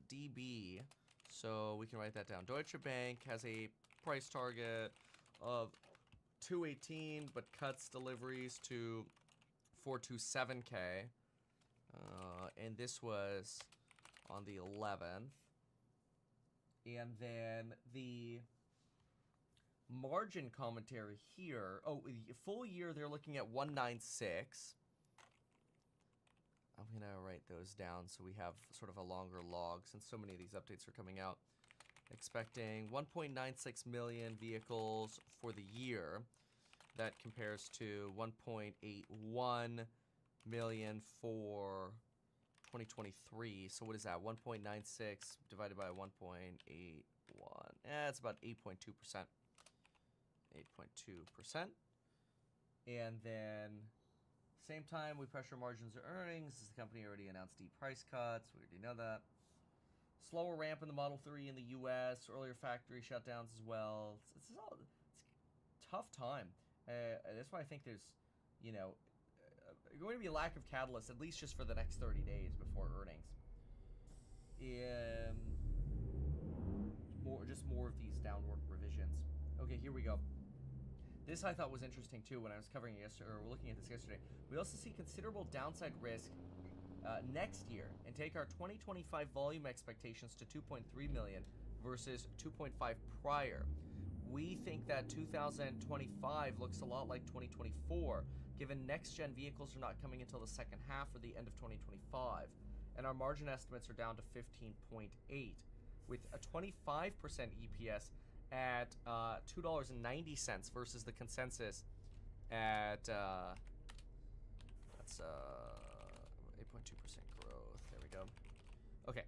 DB. So we can write that down. Deutsche Bank has a price target of 218, but cuts deliveries to 427K. And this was on the 11th. And then the margin commentary here. Oh, full year they're looking at 196. I'm going to write those down so we have sort of a longer log since so many of these updates are coming out. Expecting 1.96 million vehicles for the year. That compares to 1.81 million for 2023. So what is that? 1.96 divided by 1.81. It's about 8.2%. 8.2%. And then same time, we pressure margins or earnings. As the company already announced deep price cuts. We already know that. Slower ramp in the Model 3 in the U.S. Earlier factory shutdowns as well. It's a tough time. That's why I think there's, going to be a lack of catalyst, at least just for the next 30 days before earnings. More of these downward revisions. Okay, here we go. This I thought was interesting too when I was covering it yesterday, or looking at this yesterday. We also see considerable downside risk next year and take our 2025 volume expectations to 2.3 million versus 2.5 prior. We think that 2025 looks a lot like 2024, given next-gen vehicles are not coming until the second half or the end of 2025. And our margin estimates are down to 15.8, with a 25% EPS at $2.90 versus the consensus at that's 8.2% growth. There we go. Okay,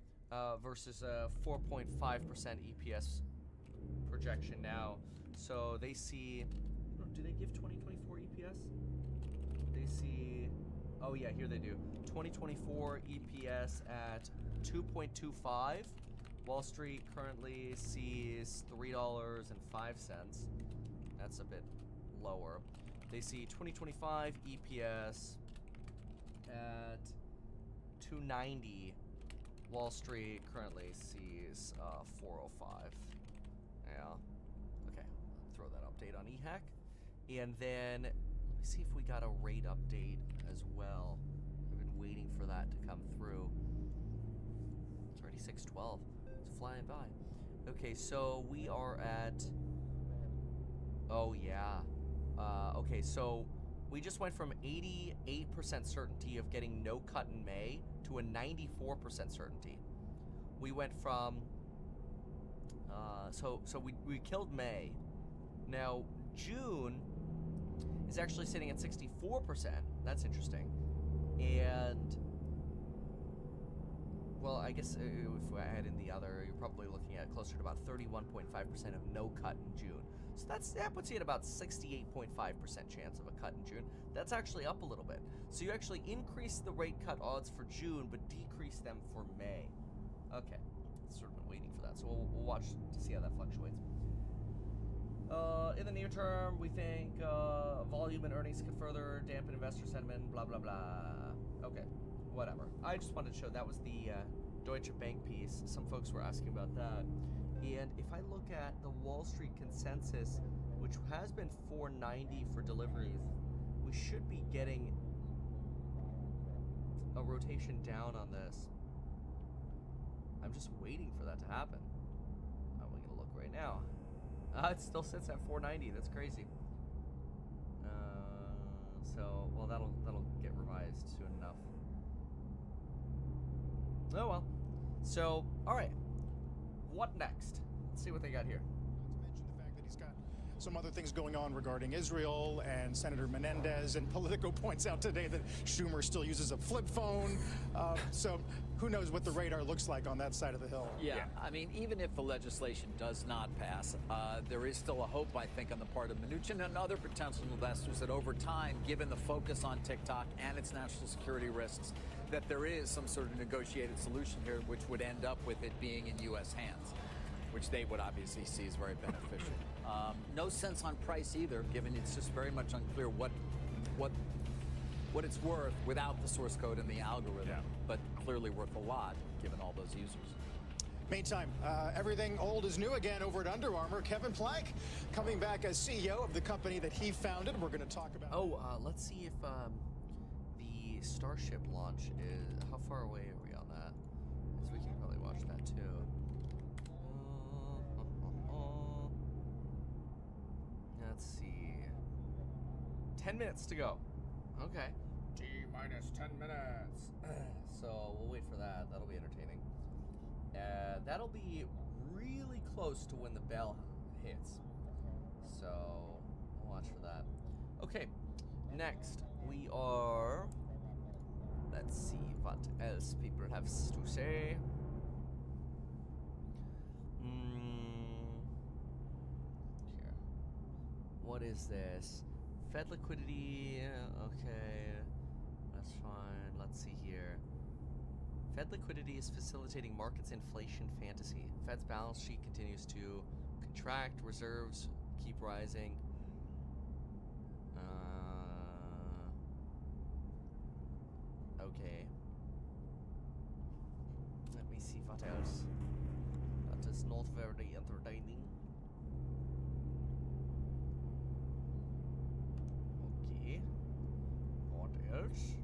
versus 4.5% EPS projection now. So they see, do they give 2024 EPS? They see, oh yeah, here they do. 2024 EPS at 2.25. Wall Street currently sees $3.05. That's a bit lower. They see 2025 EPS at 290. Wall Street currently sees 405. Yeah. Okay. Throw that update on eHack. And then let me see if we got a rate update as well. I've been waiting for that to come through. It's already 6:12. It's flying by. Okay, so we are at, oh yeah. Okay, so we just went from 88% certainty of getting no cut in May to a 94% certainty. We went from, so we killed May. Now, June is actually sitting at 64%. That's interesting. And, well, I guess if I add in the other, you're probably looking at closer to about 31.5% of no cut in June. So that puts you at about 68.5% chance of a cut in June. That's actually up a little bit. So you actually increase the rate cut odds for June, but decrease them for May. Okay, sort of been waiting for that. So we'll watch to see how that fluctuates. In the near term, we think volume and earnings could further dampen investor sentiment, blah, blah, blah. Okay. Whatever. I just wanted to show that was the Deutsche Bank piece. Some folks were asking about that. And if I look at the Wall Street consensus, which has been 490 for deliveries, we should be getting a rotation down on this. I'm just waiting for that to happen. I'm going to look right now. It still sits at 490. That's crazy. So, well, that'll get revised soon enough. Oh well. So, all right. What next? Let's see what they got here. Not to mention the fact that he's got some other things going on regarding Israel, and Senator Menendez, and Politico points out today that Schumer still uses a flip phone. So who knows what the radar looks like on that side of the hill. Yeah, I mean, even if the legislation does not pass, there is still a hope, I think, on the part of Mnuchin and other potential investors that over time, given the focus on TikTok and its national security risks, that there is some sort of negotiated solution here which would end up with it being in U.S. hands, which they would obviously see as very beneficial. No sense on price either, given it's just very much unclear what it's worth without the source code and the algorithm, but clearly worth a lot given all those users. Meantime, everything old is new again over at Under Armour. Kevin Plank coming back as CEO of the company that he founded. We're going to talk about... Let's see if the Starship launch is... How far away are we on that? Because we can probably watch that too. Let's see. 10 minutes to go. Okay. T-minus 10 minutes. So we'll wait for that. That'll be entertaining. That'll be really close to when the bell hits. So we'll watch for that. Okay. Next, we are... Let's see what else people have to say. Here. What is this? Fed liquidity. Okay. That's fine. Let's see here. Fed liquidity is facilitating markets inflation fantasy. Fed's balance sheet continues to contract. Reserves keep rising. Okay. Let me see what else. That is not very entertaining. Okay. What else?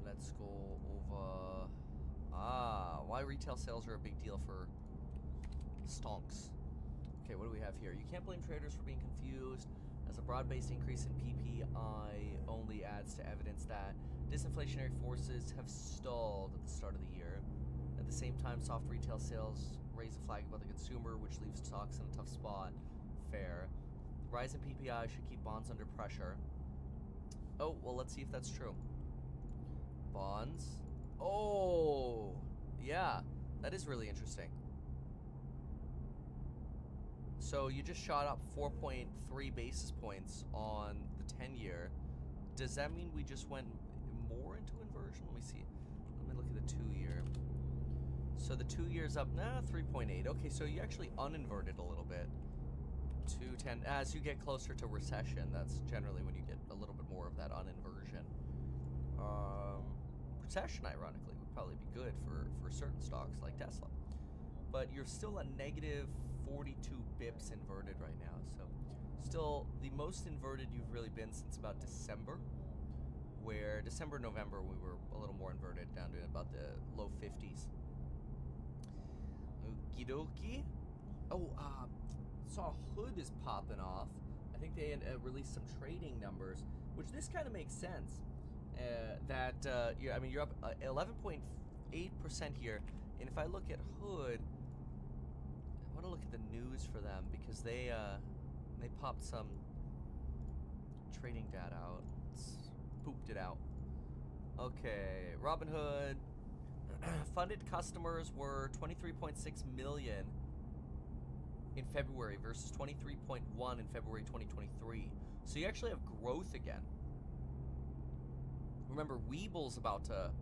Let's go over... why retail sales are a big deal for stonks. Okay, what do we have here? You can't blame traders for being confused, as a broad-based increase in PPI only adds to evidence that disinflationary forces have stalled at the start of the year. At the same time, soft retail sales raise a flag about the consumer, which leaves stocks in a tough spot. Fair. The rise in PPI should keep bonds under pressure. Oh, well, let's see if that's true. Bonds. Oh, yeah, that is really interesting. So you just shot up 4.3 basis points on the 10-year. Does that mean we just went more into inversion? Let me see. Let me look at the 2-year. So the 2-year's up, 3.8. Okay, so you actually uninverted a little bit. 210. As you get closer to recession, that's generally when you get a little bit more of that uninversion. Recession, ironically, would probably be good for certain stocks like Tesla. But you're still a negative 42 bips inverted right now. So still the most inverted you've really been since about December, where December, November, we were a little more inverted, down to about the low 50s. Okie dokie. Oh, saw Hood is popping off. I think they had released some trading numbers, which this kind of makes sense. You're up 11.8% here, and if I look at Hood, I want to look at the news for them because they popped some trading data out. Pooped it out. Okay, Robinhood funded customers were 23.6 million in February versus 23.1 in February 2023. So you actually have growth again. Remember, Weeble's about to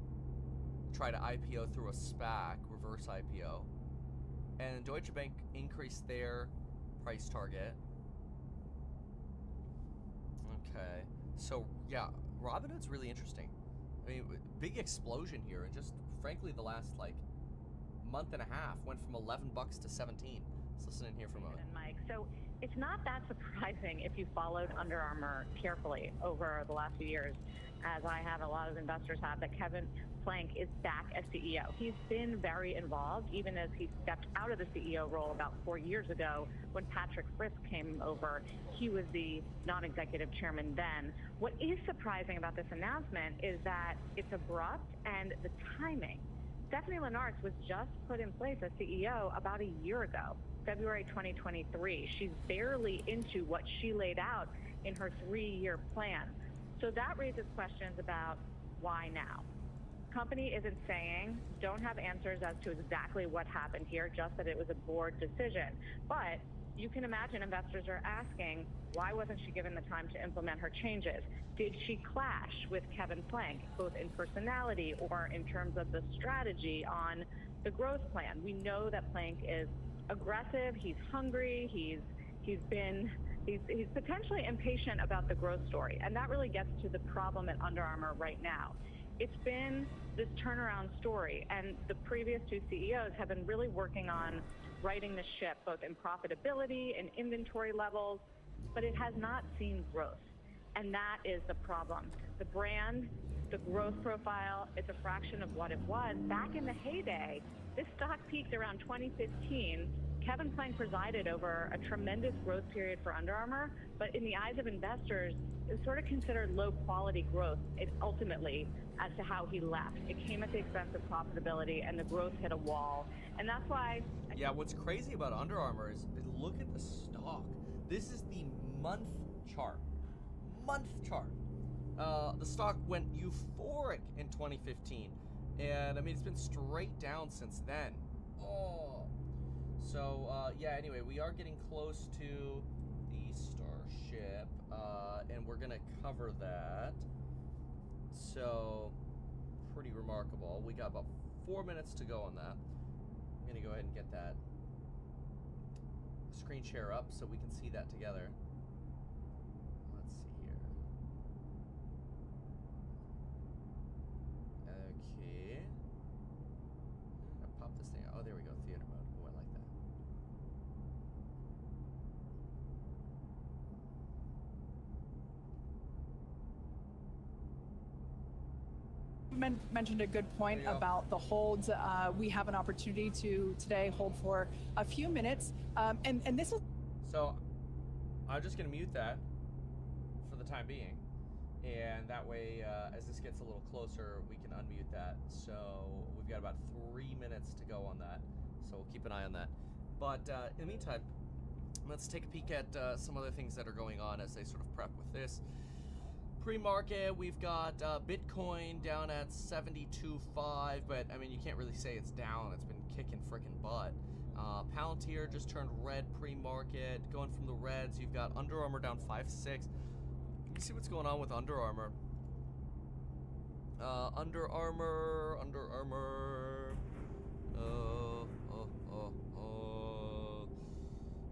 try to IPO through a SPAC, reverse IPO. And Deutsche Bank increased their price target. Okay. So, yeah, Robinhood's really interesting. I mean, big explosion here. And just, frankly, the last, month and a half went from $11 to 17. Let's listen in here for a moment. And Mike, so it's not that surprising if you followed Under Armour carefully over the last few years, as I have, a lot of investors have, that Kevin Plank is back as CEO. He's been very involved, even as he stepped out of the CEO role about 4 years ago when Patrick Frisk came over. He was the non-executive chairman then. What is surprising about this announcement is that it's abrupt and the timing. Stephanie Lenartz was just put in place as CEO about a year ago, February 2023. She's barely into what she laid out in her 3-year plan. So that raises questions about why now? Company isn't saying, don't have answers as to exactly what happened here, just that it was a board decision. But you can imagine investors are asking, why wasn't she given the time to implement her changes? Did she clash with Kevin Plank, both in personality or in terms of the strategy on the growth plan? We know that Plank is aggressive, he's hungry, he's potentially impatient about the growth story. And that really gets to the problem at Under Armour right now. it's been this turnaround story, and the previous two CEOs have been really working on righting the ship, both in profitability and inventory levels, but it has not seen growth. And that is the problem. The brand, the growth profile, it's a fraction of what it was. Back in the heyday, this stock peaked around 2015. Kevin Plank presided over a tremendous growth period for Under Armour, but in the eyes of investors, it was sort of considered low-quality growth, ultimately, as to how he left. It came at the expense of profitability, and the growth hit a wall. And that's why... Yeah, what's crazy about Under Armour is look at the stock. This is the month chart. The stock went euphoric in 2015, and I mean, it's been straight down since then. Yeah, anyway, we are getting close to the Starship, and we're gonna cover that. So, pretty remarkable. We got about 4 minutes to go on that. I'm gonna go ahead and get that screen share up so we can see that together. Let's see here. Okay. I'll pop this thing out. Oh, there we go. Theater mode. Oh, I like that. Mentioned a good point about the holds. We have an opportunity to today hold for a few minutes, and this is. So, I'm just gonna mute that for the time being, and that way, as this gets a little closer, we can unmute that. So we've got about 3 minutes to go on that. So we'll keep an eye on that. But in the meantime, let's take a peek at some other things that are going on as they sort of prep with this. Pre-market, we've got Bitcoin down at 72.5, but I mean, you can't really say it's down. It's been kicking frickin' butt. Palantir just turned red pre-market. Going from the reds, you've got Under Armour down 5.6. Let me see what's going on with Under Armour. Under Armour.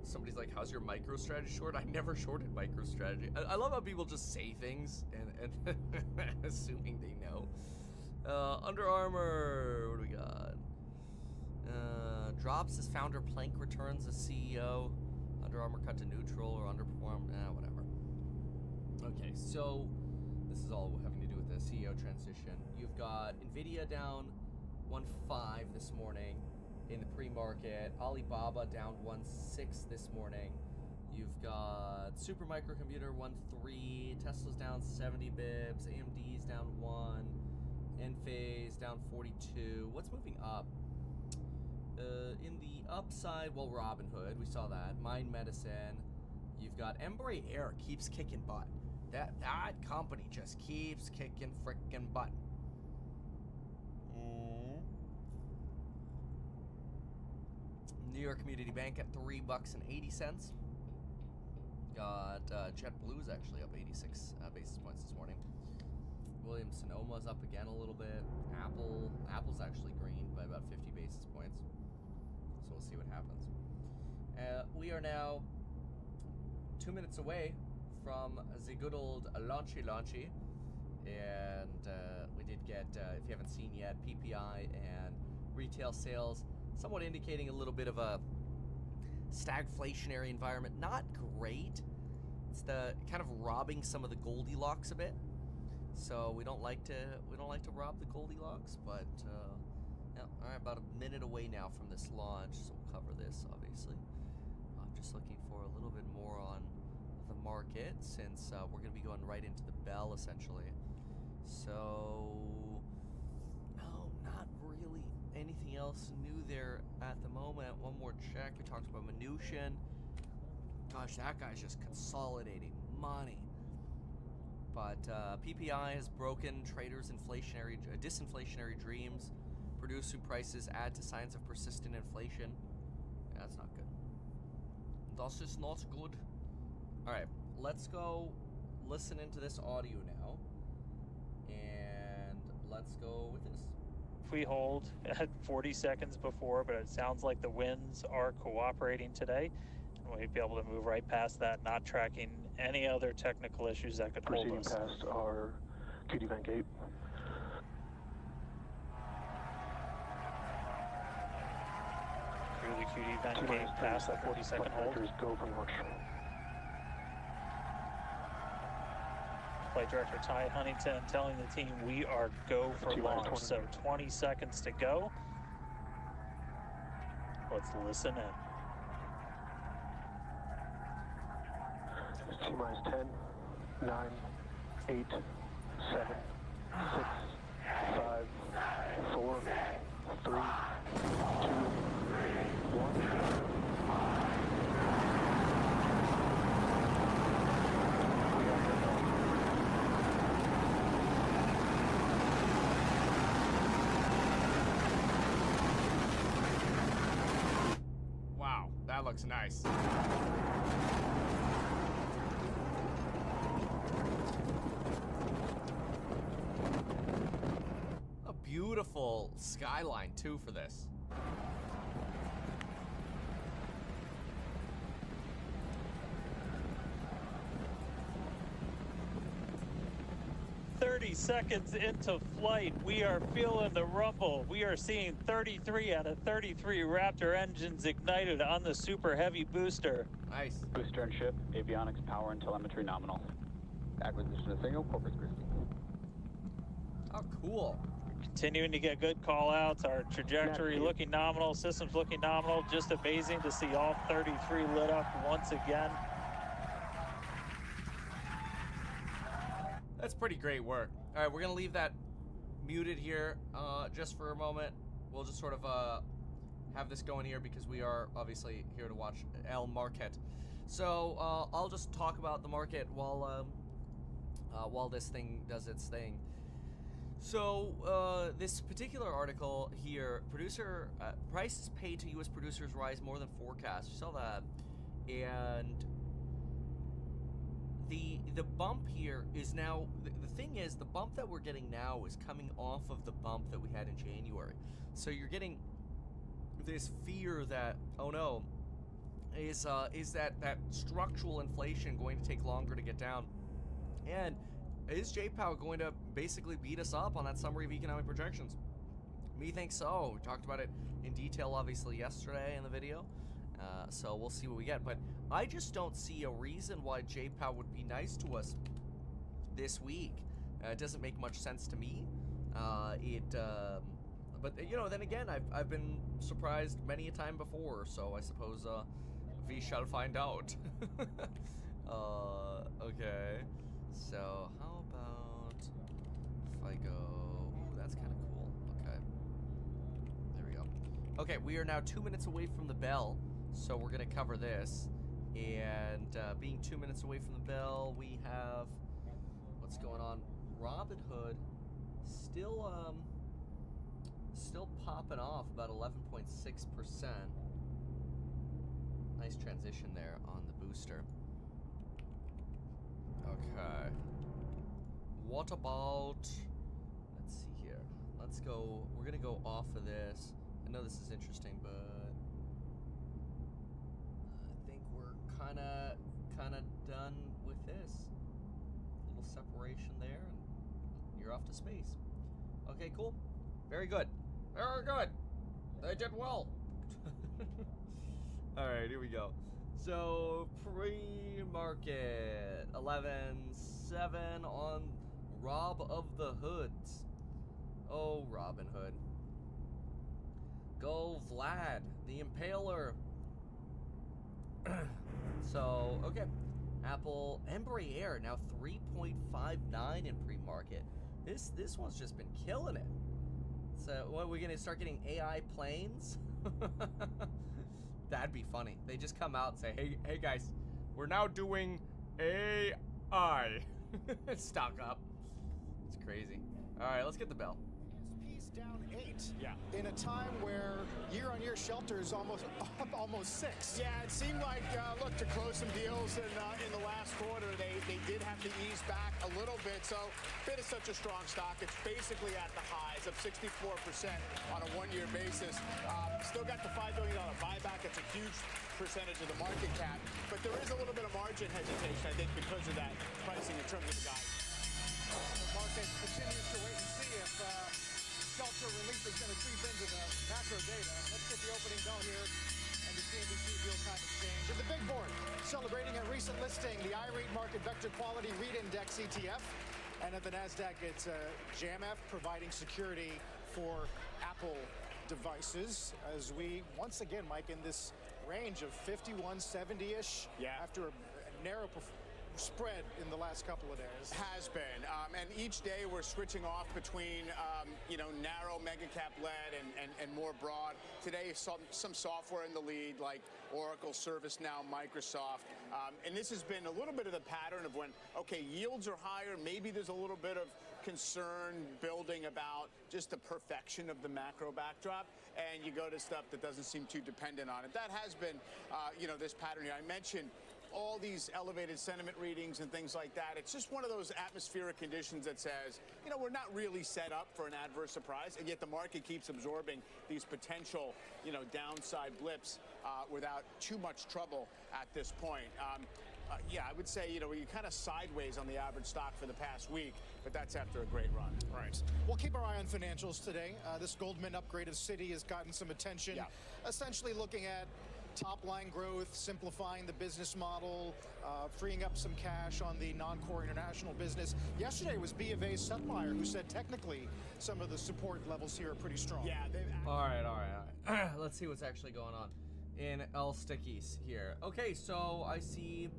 Somebody's like, how's your MicroStrategy short? I never shorted MicroStrategy. I love how people just say things and assuming they know. Under Armour, what do we got? Drops as founder, Plank returns as CEO. Under Armour cut to neutral or underperformed, whatever. Okay, so this is all having to do with the CEO transition. You've got Nvidia down 1.5 this morning in the pre-market. Alibaba down 1.6 this morning. You've got Supermicro 1.3. Tesla's down 70 bips. AMD's down 1. Enphase down 42. What's moving up? In the upside, well, Robinhood, we saw that. Mind Medicine. You've got Embraer Air keeps kicking butt. That company just keeps kicking frickin' butt. New York Community Bank at $3.80. Got JetBlue is actually up 86 basis points this morning. Williams Sonoma's up again a little bit. Apple's actually green by about 50 basis points. So we'll see what happens. We are now 2 minutes away from the good old launchy. And we did get, if you haven't seen yet, PPI and retail sales somewhat indicating a little bit of a stagflationary environment. Not great. It's the kind of robbing some of the Goldilocks a bit. So we don't like to rob the Goldilocks, but yeah, all right, about a minute away now from this launch, so we'll cover this obviously. I'm just looking for a little bit more on the market since we're going to be going right into the bell essentially. So no, not really anything else new there at the moment. One more check. We talked about Mnuchin. Gosh, that guy's just consolidating money. But PPI has broken traders' disinflationary dreams. Producing prices add to signs of persistent inflation. Yeah, that's not good. That's just not good. All right, let's go listen into this audio now. And let's go with this. We hold at 40 seconds before, but it sounds like the winds are cooperating today. And we'd be able to move right past that, not tracking any other technical issues that could hold us. Proceeding past our QD vent gate. execute event game past the 40-second hold. Go for launch. Flight Director Ty Huntington telling the team we are go for launch. So 20 seconds to go. Let's listen in. T-minus 10, 9, 8, 7, 6, 5, 4, 3, 2, 1. Wow, that looks nice. A beautiful skyline too for this. Seconds into flight, we are feeling the rumble. We are seeing 33 out of 33 Raptor engines ignited on the Super Heavy booster. Nice. Booster and ship, avionics, power, and telemetry nominal. Acquisition of signal, corpus Christi. Oh, cool. Continuing to get good call outs. Our trajectory looking nominal, systems looking nominal. Just amazing to see all 33 lit up once again. That's pretty great work. All right, we're gonna leave that muted here just for a moment. We'll just sort of have this going here because we are obviously here to watch El Market. So I'll just talk about the market while this thing does its thing. So this particular article here, producer prices paid to U.S. producers rise more than forecast. You saw that, and the bump here is now, the thing is, the bump that we're getting now is coming off of the bump that we had in January. So you're getting this fear that, oh no, is that structural inflation going to take longer to get down? And is JPOW going to basically beat us up on that summary of economic projections? Me think so. We talked about it in detail, obviously, yesterday in the video. So we'll see what we get. But I just don't see a reason why JPOW would be nice to us this week. It doesn't make much sense to me. But you know, then again, I've been surprised many a time before. So I suppose we shall find out. Okay. So how about if I go? Ooh, that's kind of cool. Okay. There we go. Okay, we are now 2 minutes away from the bell. So we're going to cover this, and being 2 minutes away from the bell, we have, what's going on? Robinhood still popping off about 11.6%. Nice transition there on the booster. Okay. What about, let's see here. Let's go, we're going to go off of this. I know this is interesting, but kind of done with this. Little separation there, and you're off to space. Okay, cool. Very good. Very good. They did well. All right, here we go. So pre-market 11.7 on Rob of the Hoods. Oh, Robin Hood. Go Vlad, the Impaler. So, okay. Apple Embraer now 3.59 in pre-market. This one's just been killing it. So, what, are we gonna start getting AI planes? That'd be funny. They just come out and say, hey guys, we're now doing AI. Stock up. It's crazy. All right, let's get the bell. ESP's down 8. Yeah. In a time where year-on-year shelter is almost up almost 6. Yeah, it seemed like, look, to close some deals in the last quarter, they did have to ease back a little bit. So, bit is such a strong stock. It's basically at the highs, up 64% on a one-year basis. Still got the $5 billion buyback. It's a huge percentage of the market cap. But there is a little bit of margin hesitation, I think, because of that pricing in terms of the guidance. The market continues to wait and see if shelter relief is going to creep into the macro data. Let's get the opening bell here and the CNBC real-time exchange. And the big board celebrating a recent listing, the iREIT Market Vector Quality REIT Index ETF. And at the NASDAQ, it's JAMF providing security for Apple devices as we, once again, Mike, in this range of 5170-ish after a narrow spread in the last couple of days. Has been, and each day we're switching off between, narrow mega cap led and more broad. Today, some software in the lead like Oracle, ServiceNow, Microsoft, and this has been a little bit of the pattern of when, okay, yields are higher, maybe there's a little bit of concern building about just the perfection of the macro backdrop, and you go to stuff that doesn't seem too dependent on it. That has been, this pattern here. I mentioned all these elevated sentiment readings and things like that. It's just one of those atmospheric conditions that says, we're not really set up for an adverse surprise, and yet the market keeps absorbing these potential, downside blips without too much trouble at this point. I would say, we're kind of sideways on the average stock for the past week, but that's after a great run. Right. We'll keep our eye on financials today. This Goldman upgrade of Citi has gotten some attention, essentially looking at top-line growth, simplifying the business model, freeing up some cash on the non-core international business. Yesterday was B of A's Sutmeyer, who said technically some of the support levels here are pretty strong. Yeah. All right. Let's see what's actually going on in L Stickies here. Okay, so I see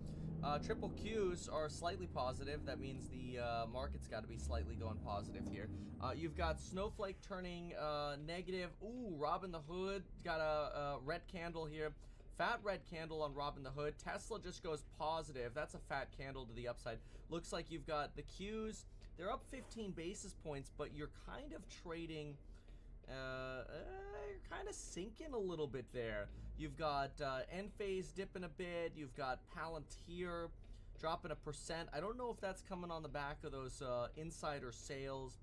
triple Qs are slightly positive. That means the market's got to be slightly going positive here. You've got Snowflake turning negative. Ooh, Robin the Hood got a red candle here. Fat red candle on Robin the Hood. Tesla just goes positive. That's a fat candle to the upside. Looks like you've got the Qs. They're up 15 basis points, but you're kind of trading. You're kind of sinking a little bit there. You've got Enphase dipping a bit. You've got Palantir dropping 1%. I don't know if that's coming on the back of those insider sales.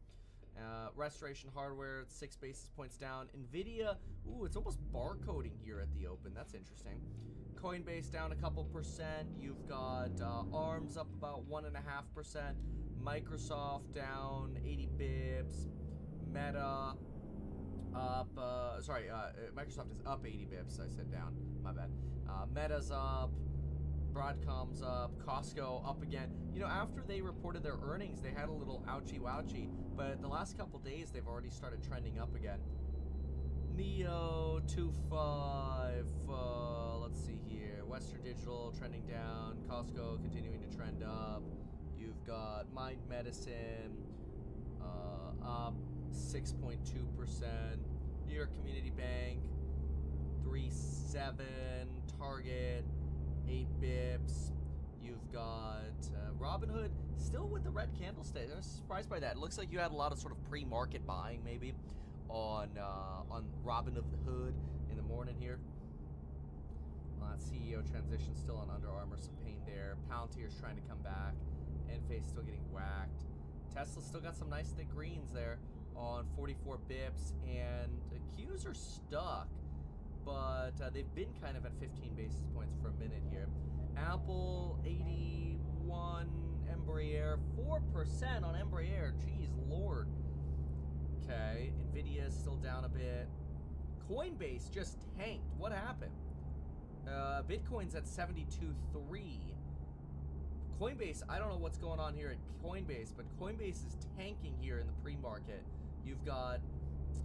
Restoration Hardware, it's 6 basis points down. Nvidia, ooh, it's almost barcoding here at the open. That's interesting. Coinbase down a couple percent. You've got ARMS up about 1.5%. Microsoft down 80 bips. Meta up, Microsoft is up 80 bips. I said down, my bad. Meta's up. Broadcom's up, Costco up again. After they reported their earnings, they had a little ouchy-wouchy, but the last couple days, they've already started trending up again. Neo, 2.5, let's see here. Western Digital trending down, Costco continuing to trend up. You've got Mind Medicine up 6.2%. New York Community Bank, 3.7, Target, 8 bips. You've got Robinhood still with the red candlestick. I was surprised by that. It looks like you had a lot of sort of pre-market buying maybe on Robin of the Hood in the morning here. CEO transition still on Under Armour, some pain there. Palantir's trying to come back. Enphase still getting whacked. Tesla still got some nice thick greens there on 44 bips, and the Qs are stuck. But they've been kind of at 15 basis points for a minute here. Apple, 81, Embraer, 4% on Embraer. Jeez, Lord. Okay, Nvidia is still down a bit. Coinbase just tanked. What happened? Bitcoin's at 72.3. Coinbase, I don't know what's going on here at Coinbase, but Coinbase is tanking here in the pre-market. You've got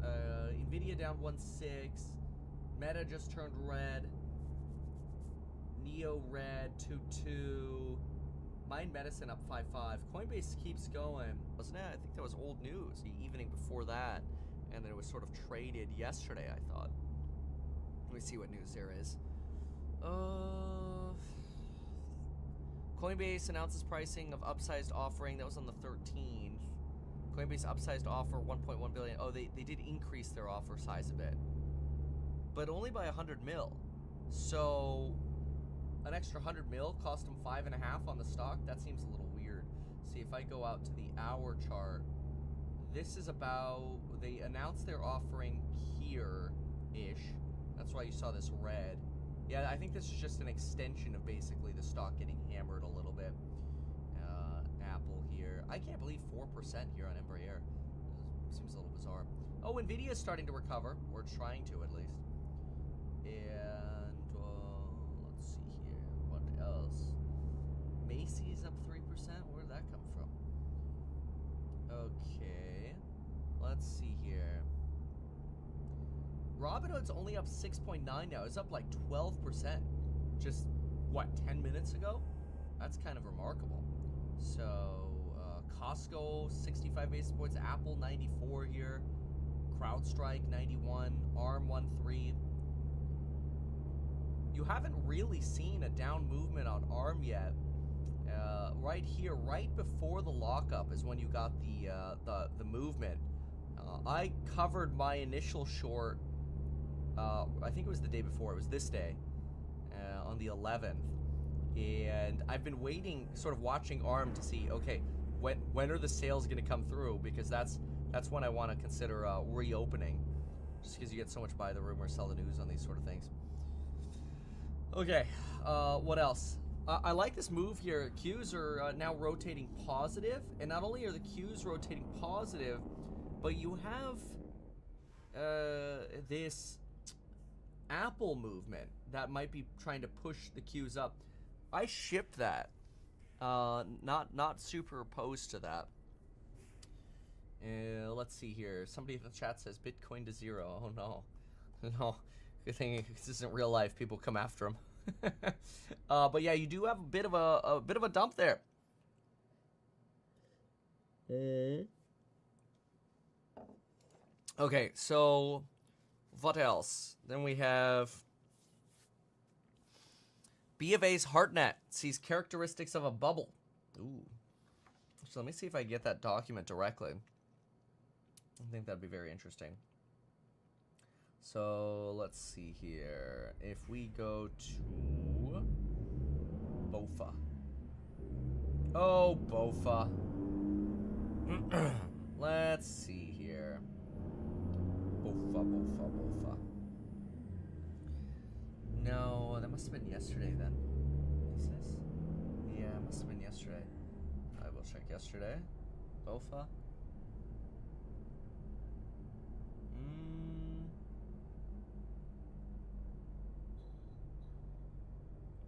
Nvidia down 1.6. Meta just turned red. Neo red, 2.2. Mind Medicine up 5.5. Coinbase keeps going. Wasn't it? I think that was old news the evening before that. And then it was sort of traded yesterday, I thought. Let me see what news there is. Coinbase announces pricing of upsized offering. That was on the 13th. Coinbase upsized offer, 1.1 billion. Oh, they did increase their offer size a bit. But only by 100 mil. So an extra 100 mil cost them 5.5 on the stock. That seems a little weird. See, if I go out to the hour chart, this is about, they announced their offering here-ish. That's why you saw this red. Yeah, I think this is just an extension of basically the stock getting hammered a little bit. Apple here. I can't believe 4% here on Embraer. Seems a little bizarre. Oh, Nvidia is starting to recover, or trying to at least. And Robinhood's only up 6.9 now. It's up like 12%. Just, what, 10 minutes ago? That's kind of remarkable. So, Costco, 65 basis points. Apple, 94 here. CrowdStrike, 91. ARM, 1.3. You haven't really seen a down movement on ARM yet. Right here, right before the lockup is when you got the movement. I covered my initial short, I think it was the day before. It was this day, on the 11th. And I've been waiting, sort of watching ARM to see, okay, when are the sales going to come through? Because that's when I want to consider reopening. Just because you get so much buy the rumor, sell the news on these sort of things. Okay, what else? I like this move here. Qs are now rotating positive, and not only are the Qs rotating positive, but you have this Apple movement that might be trying to push the Qs up. I shipped that. Not super opposed to that. Let's see here. Somebody in the chat says Bitcoin to 0. Oh no, no. Good thing this isn't real life. People come after him. But yeah, you do have a bit of a dump there. Okay, so what else? Then we have B of A's HeartNet sees characteristics of a bubble. Ooh. So let me see if I get that document directly. I think that'd be very interesting. So let's see here. If we go to BOFA. Oh, BOFA. Let's see here. BOFA. No, that must have been yesterday then. Is this? Yeah, it must have been yesterday. I will check yesterday. BOFA.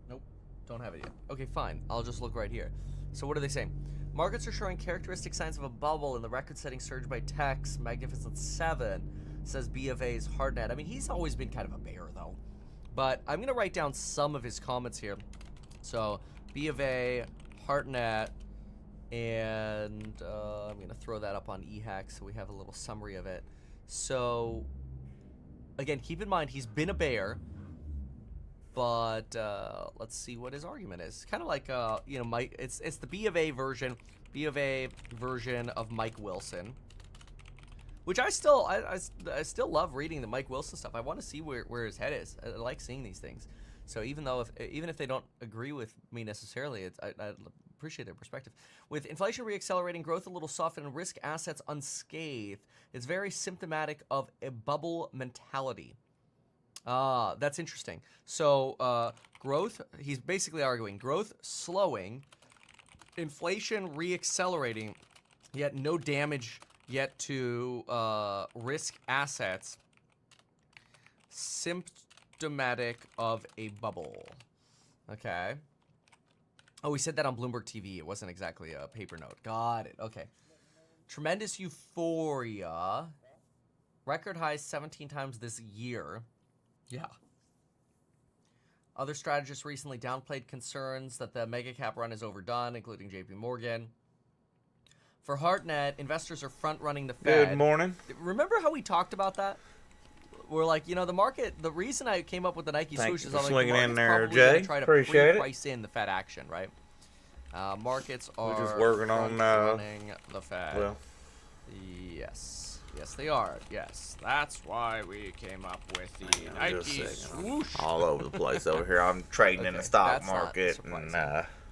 Nope, don't have it yet. Okay, fine. I'll just look right here. So what are they saying? Markets are showing characteristic signs of a bubble in the record-setting surge by tech's Magnificent 7, says B of A's HeartNet. I mean, he's always been kind of a bear, though. But I'm going to write down some of his comments here. So, B of A, HeartNet, and I'm going to throw that up on eHack so we have a little summary of it. So, again, keep in mind, he's been a bear. But let's see what his argument is. Kind of like, you know, Mike. It's the B of A version of Mike Wilson, which I still love reading the Mike Wilson stuff. I want to see where his head is. I like seeing these things. So even if they don't agree with me necessarily, I appreciate their perspective. With inflation reaccelerating, growth a little softened, and risk assets unscathed, it's very symptomatic of a bubble mentality. That's interesting. So, growth, he's basically arguing growth slowing, inflation reaccelerating, yet no damage yet to risk assets, symptomatic of a bubble. Okay. Oh, he said that on Bloomberg TV. It wasn't exactly a paper note. Got it. Okay. Tremendous euphoria. Record highs 17 times this year. Yeah. Other strategists recently downplayed concerns that the mega cap run is overdone, including JP Morgan. For HeartNet, investors are front-running the Fed. Good morning. Remember how we talked about that? We're like, you know, the market, the reason I came up with the Nike swoosh is I'm like, the market's probably going to try to pre-price in the Fed action, right? Markets are just working on running the Fed. Well. Yes. Yes, they are. Yes. That's why we came up with the Nike swoosh. All over the place over here. I'm trading in the stock market and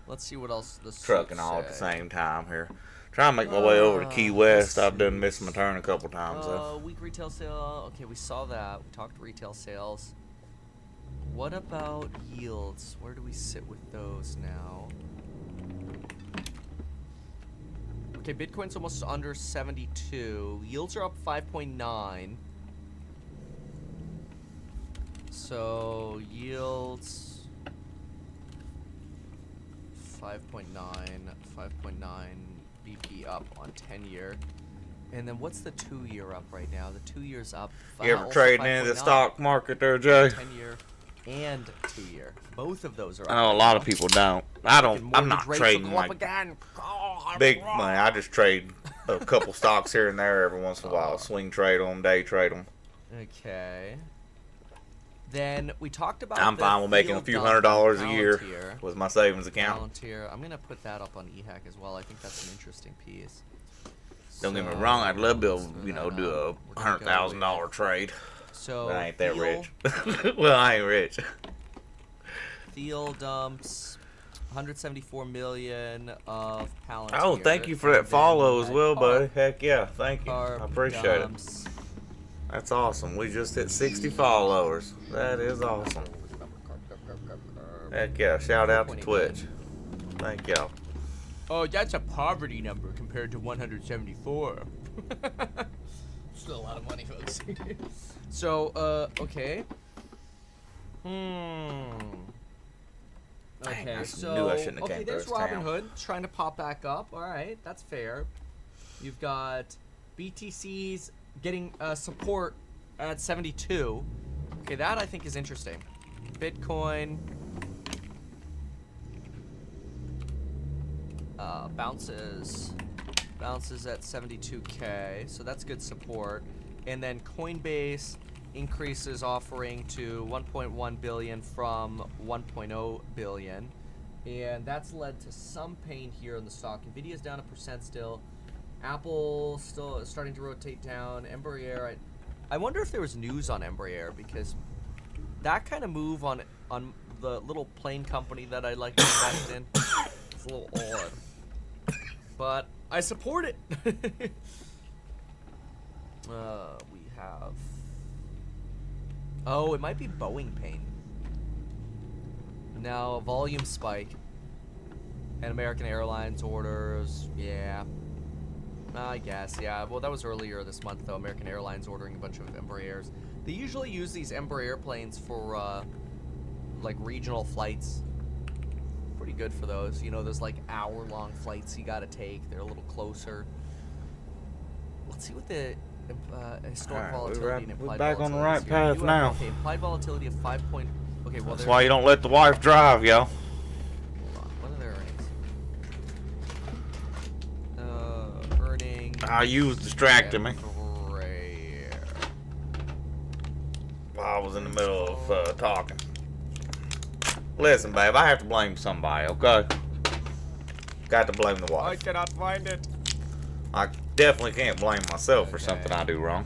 let's see what else the trucking all at the same time here. Trying to make my way over to Key West. I've done missed my turn a couple times though. Weak retail sale. Okay, we saw that. We talked retail sales. What about yields? Where do we sit with those now? Okay, Bitcoin's almost under 72. Yields are up 5.9. So, yields 5.9 BP up on 10-year. And then what's the 2-year up right now? The 2 years up. You ever also trading into the 5.9. stock market there, Jay? 10-year and 2-year. Both of those are up. I know a right lot now. of people don't. I don't. I'm not Mortgage rates will trading go up like again. Oh, big money. I just trade a couple stocks here and there every once in a while. Swing trade them, day trade them. Okay. Then we talked about. I'm the fine with making a field few dump $100s a year Palantir. with my savings account. Palantir. I'm gonna put that up on eHack as well. I think that's an interesting piece. Don't get me wrong. I'd love to be able, So, do a $100,000 trade. So But I ain't that Thiel- rich. Well, I ain't rich. Thiel dumps 174 million of Palantir. Oh, thank you for that follow as well, buddy. Heck yeah, thank you. I appreciate it. That's awesome. We just hit 60 followers. That is awesome. Heck yeah, shout out to Twitch. Thank y'all. Oh, that's a poverty number compared to 174. Still a lot of money, folks. So, okay. Okay, I so knew I shouldn't have okay, came to there's this town. Robinhood trying to pop back up. All right, that's fair. You've got BTC's getting support at 72. Okay, that I think is interesting. Bitcoin bounces at 72K, so that's good support. And then Coinbase increases offering to 1.1 billion from 1.0 billion, and that's led to some pain here in the stock. Nvidia's down 1% still. Apple still starting to rotate down. Embraer, I wonder if there was news on Embraer, because that kind of move on the little plane company that I like to invest in, it's a little odd. But I support it. We have. Oh, it might be Boeing pain. Now, a volume spike. And American Airlines orders. Yeah. I guess, yeah. Well, that was earlier this month, though. American Airlines ordering a bunch of Embraers. They usually use these Embraer planes for, like, regional flights. Pretty good for those. You know, those, like, hour-long flights you gotta take. They're a little closer. Let's see what the historic volatility and implied we're back on the right volatility is here. path now. Okay, implied volatility of 5 point... Okay, well, That's why you don't let the wife drive, yo. Hold on. What are their earnings? Earnings... You was distracting me Rare. while I was in the middle of talking. Listen, babe, I have to blame somebody, okay? Got to blame the wife. I cannot find it. I definitely can't blame myself for something I do wrong.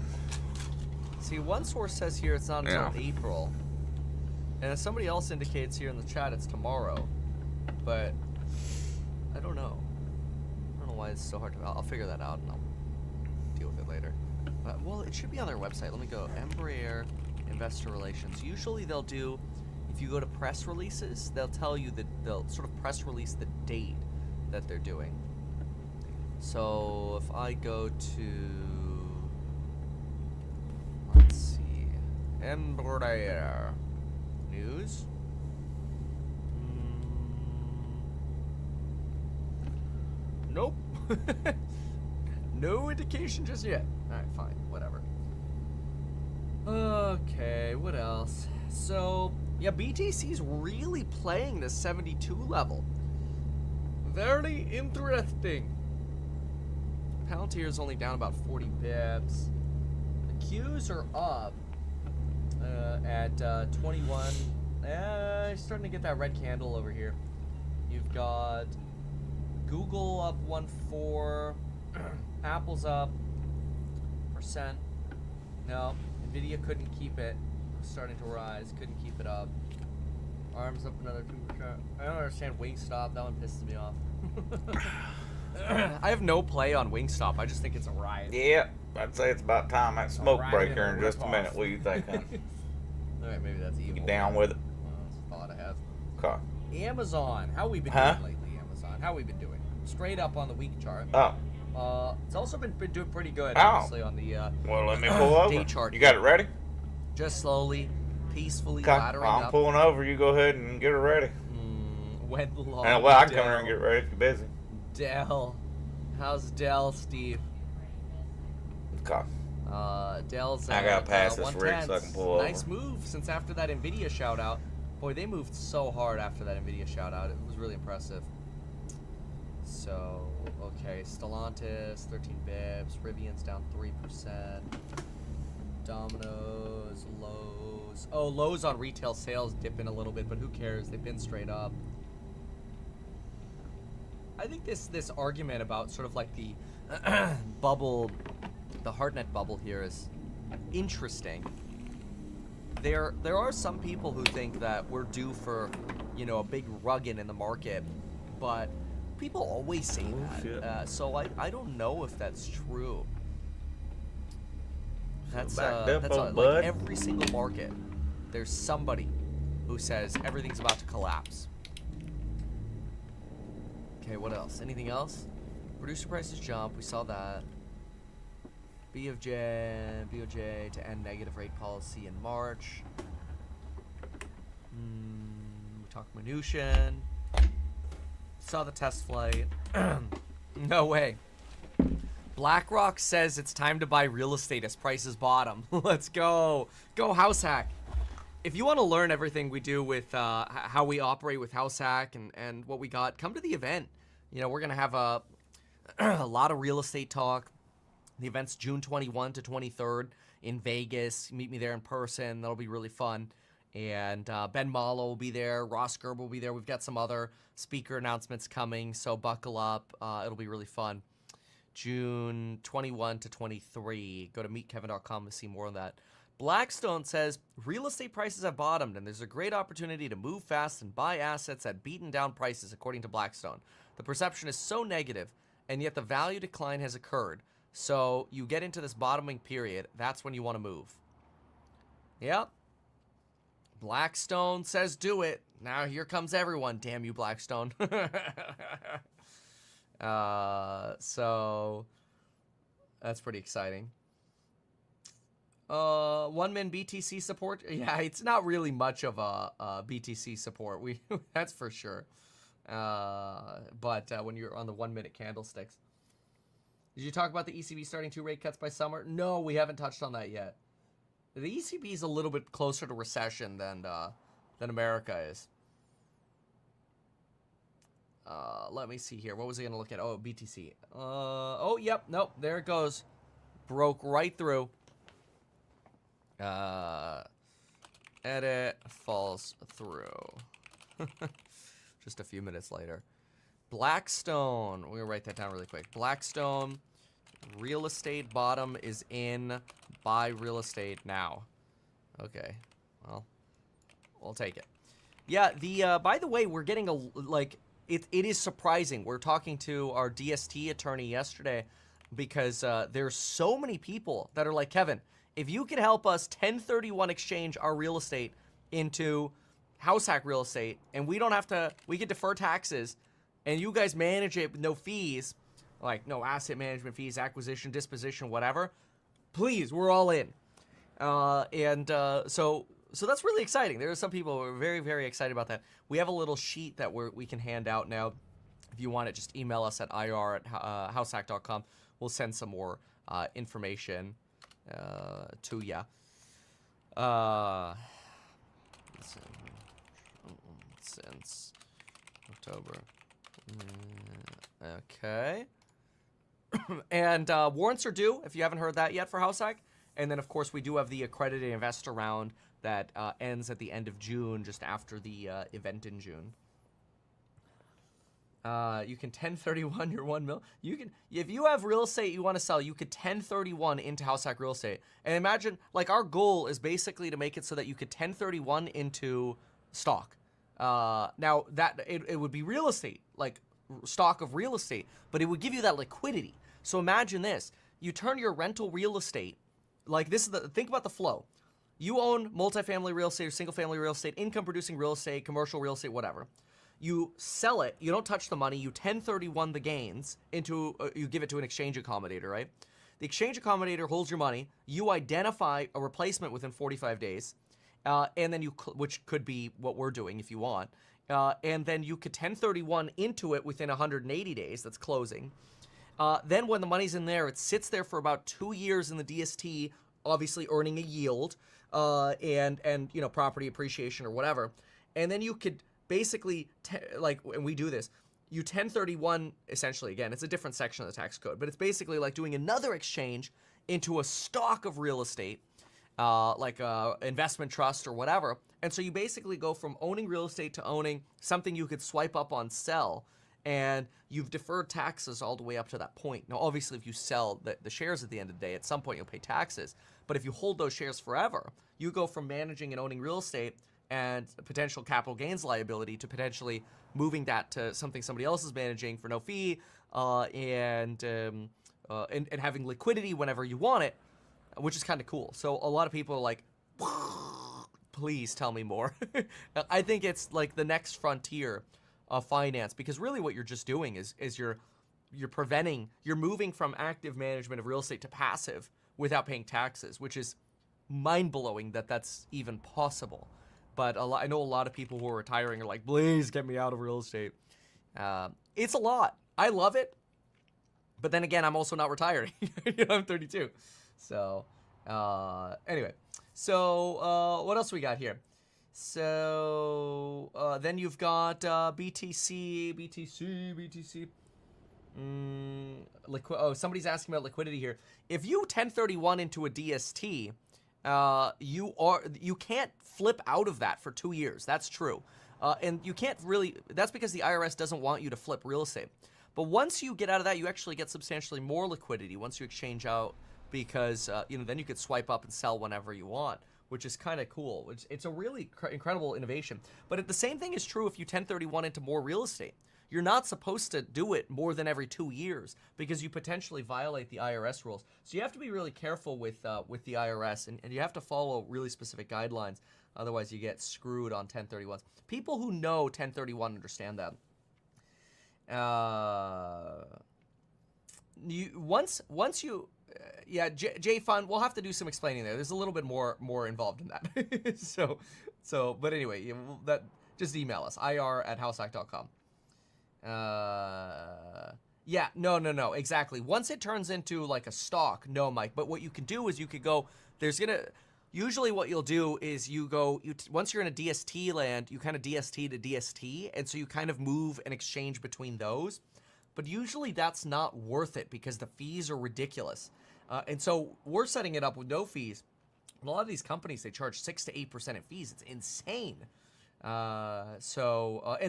See, one source says here it's not until April. And somebody else indicates here in the chat it's tomorrow. But I don't know. I don't know why it's so hard to... I'll figure that out and I'll deal with it later. Well, it should be on their website. Let me go. Embraer Investor Relations. Usually they'll do... If you go to press releases, they'll tell you that they'll sort of press release the date that they're doing. So if I go to, let's see, Embraer news. Nope. No indication just yet. All right, fine, whatever. Okay, what else? So, yeah, BTC's really playing the 72 level. Very interesting. Palantir is only down about 40 bips. The Qs are up at 21. Starting to get that red candle over here. You've got Google up 1.4. Apple's up %. No, Nvidia couldn't keep it. Starting to rise. Couldn't keep it up. ARM's up another 2%. I don't understand Wingstop. That one pisses me off. I have no play on Wingstop. I just think it's a riot. Yeah, I'd say it's about time that smoke riot break and here a in just a rip-off. minute. What do you think, huh? Alright, maybe that's evil. You down with it? That's a thought I have. Okay. Amazon. How we been doing lately, Amazon? How we been doing? Straight up on the week chart. Oh. It's also been doing pretty good, Oh. honestly, on the Well, let me pull over. day chart. You got it ready? Just slowly, peacefully Okay. laddering I'm up. pulling over. You go ahead and get it ready. When long? Well, I can come here and get ready if you're busy. Dell. How's Dell, Steve? Okay. Dell's I gotta pass this 110s. rig so I can pull over. Nice move since after that NVIDIA shout out. Boy, they moved so hard after that NVIDIA shout out. It was really impressive. So, okay, Stellantis, 13 bips. Rivian's down 3%. Domino's, Lowe's. Oh, Lowe's on retail sales dipping a little bit, but who cares? They've been straight up. I think this argument about sort of like the bubble, the hardnet bubble here is interesting. There are some people who think that we're due for, you know, a big rugging in the market, but people always say that. So I don't know if that's true. That's like every single market. There's somebody who says everything's about to collapse. Okay, what else? Anything else? Producer prices jump. We saw that. BOJ to end negative rate policy in March. We talked Mnuchin. Saw the test flight. No way. BlackRock says it's time to buy real estate as prices bottom. Let's go. Go House Hack. If you want to learn everything we do with how we operate with House Hack and what we got, come to the event. You know, we're going to have a lot of real estate talk. The event's June 21 to 23rd in Vegas. Meet me there in person. That'll be really fun. And Ben Malo will be there. Ross Gerber will be there. We've got some other speaker announcements coming, so buckle up. It'll be really fun. June 21 to 23. Go to meetkevin.com to see more on that. Blackstone says real estate prices have bottomed, and there's a great opportunity to move fast and buy assets at beaten down prices, according to Blackstone. The perception is so negative, and yet the value decline has occurred. So you get into this bottoming period, that's when you want to move. Yep. Blackstone says do it. Now here comes everyone. Damn you, Blackstone. So that's pretty exciting. 1-min BTC support. Yeah, it's not really much of a BTC support. That's for sure. But when you're on the 1-minute candlesticks. Did you talk about the ECB starting 2 rate cuts by summer? No, we haven't touched on that yet. The ECB is a little bit closer to recession than America is. Let me see here. What was I going to look at? Oh, BTC. Oh, yep. Nope. There it goes. Broke right through. Edit. Falls through. Just a few minutes later. Blackstone. We're going to write that down really quick. Blackstone. Real estate bottom is in. Buy real estate now. Okay. Well, we'll take it. Yeah, by the way, we're getting it is surprising. We're talking to our DST attorney yesterday because there's so many people that are like, Kevin, if you could help us 1031 exchange our real estate into House Hack real estate, and we could defer taxes, and you guys manage it with no fees, like no asset management fees, acquisition, disposition, whatever, please, we're all in. So that's really exciting. There are some people who are very, very excited about that. We have a little sheet that we can hand out now. If you want it, just email us at ir@househack.com. We'll send some more information to you. Since October. Okay. And warrants are due, if you haven't heard that yet, for House Hack. And then, of course, we do have the accredited investor round that ends at the end of June, just after the event in June. You can 1031 your 1 mil. You can, if you have real estate you want to sell, you could 1031 into House Hack real estate. And imagine, like, our goal is basically to make it so that you could 1031 into stock. Now that it would be real estate, like stock of real estate, but it would give you that liquidity. So imagine this: you turn your rental real estate, like this is think about the flow. You own multifamily real estate or single family real estate, income producing real estate, commercial real estate, whatever. You sell it, you don't touch the money, you 1031 the gains into, you give it to an exchange accommodator, right? The exchange accommodator holds your money, you identify a replacement within 45 days, and then which could be what we're doing if you want, and then you could 1031 into it within 180 days, that's closing. Then when the money's in there, it sits there for about 2 years in the DST, obviously earning a yield and property appreciation or whatever. And then you could basically, and we do this, you 1031, essentially, again, it's a different section of the tax code, but it's basically like doing another exchange into a stock of real estate, like a investment trust or whatever. And so you basically go from owning real estate to owning something you could swipe up on sell, and you've deferred taxes all the way up to that point. Now, obviously, if you sell the shares at the end of the day, at some point you'll pay taxes. But if you hold those shares forever, you go from managing and owning real estate and potential capital gains liability to potentially moving that to something somebody else is managing for no fee, and having liquidity whenever you want it, which is kind of cool. So a lot of people are like, please tell me more. I think it's like the next frontier of finance, because really what you're just doing is you're moving from active management of real estate to passive without paying taxes, which is mind-blowing that that's even possible. But I know a lot of people who are retiring are like, please get me out of real estate. It's a lot. I love it. But then again, I'm also not retiring. I'm 32. So, anyway. So, what else we got here? So, then you've got BTC. Somebody's asking about liquidity here. If you 1031 into a DST, you can't flip out of that for 2 years. That's true. And you can't really, that's because the IRS doesn't want you to flip real estate. But once you get out of that, you actually get substantially more liquidity once you exchange out, because, then you could swipe up and sell whenever you want, which is kind of cool. It's a really incredible innovation. But the same thing is true if you 1031 into more real estate. You're not supposed to do it more than every 2 years because you potentially violate the IRS rules. So you have to be really careful with the IRS, and you have to follow really specific guidelines. Otherwise, you get screwed on 1031s. People who know 1031 understand that. J Fun, we'll have to do some explaining there. There's a little bit more involved in that. But anyway, just email us, ir@househack.com. No, exactly. Once it turns into like a stock, no, Mike. But what you can do is you could go. Usually what you'll do is once you're in a DST land, you kind of DST to DST, and so you kind of move and exchange between those. But usually that's not worth it because the fees are ridiculous. And so we're setting it up with no fees. And a lot of these companies, they charge 6 to 8% in fees. It's insane. And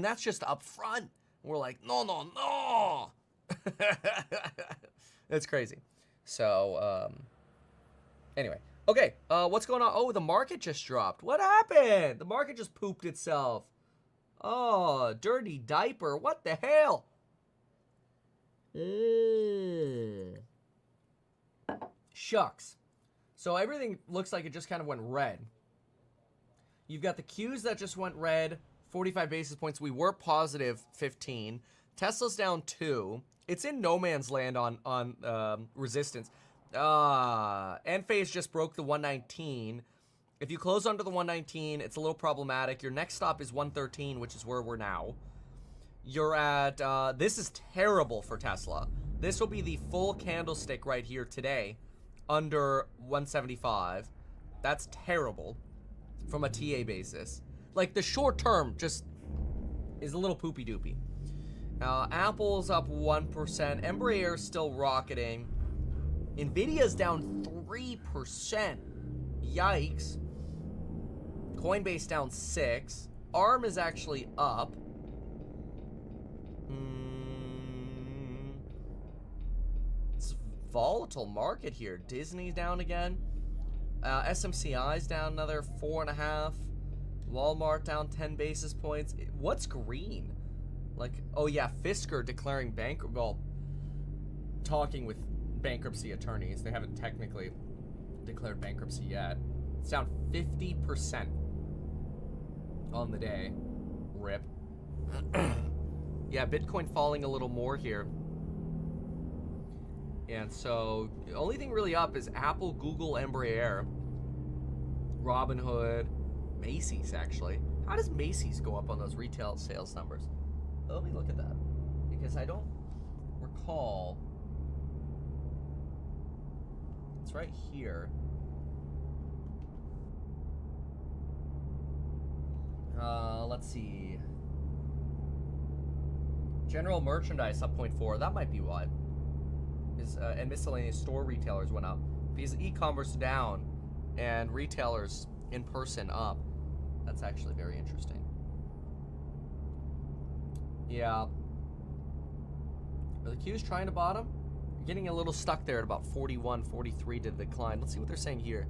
that's just up front. We're like, no. That's crazy. So, anyway. Okay, what's going on? Oh, the market just dropped. What happened? The market just pooped itself. Oh, dirty diaper. What the hell? Shucks. So everything looks like it just kind of went red. You've got the Qs that just went red, 45 basis points. We were positive 15. Tesla's down 2. It's in no man's land on resistance. Enphase just broke the 119. If you close under the 119, it's a little problematic. Your next stop is 113, which is where we're now. You're at, this is terrible for Tesla. This will be the full candlestick right here today, under 175. That's terrible from a TA basis. Like, the short term just is a little poopy doopy. Apple's up 1%. Embraer's still rocketing. Nvidia's down 3%. Yikes. Coinbase down 6. ARM is actually up. It's a volatile market here. Disney's down again. SMCI's down another 4.5. Walmart down 10 basis points. What's green? Like, oh yeah, Fisker declaring talking with bankruptcy attorneys. They haven't technically declared bankruptcy yet. It's down 50% on the day. RIP. Yeah, Bitcoin falling a little more here. And so, the only thing really up is Apple, Google, Embraer, Robinhood, Macy's, actually. How does Macy's go up on those retail sales numbers? Let me look at that, because I don't recall It's right here. Let's see. General merchandise up 0.4. That might be what. And miscellaneous store retailers went up. Because e-commerce down and retailers in person up. That's actually very interesting. Yeah. Are the Qs trying to bottom? You're getting a little stuck there at about 41, 43 to decline. Let's see what they're saying here.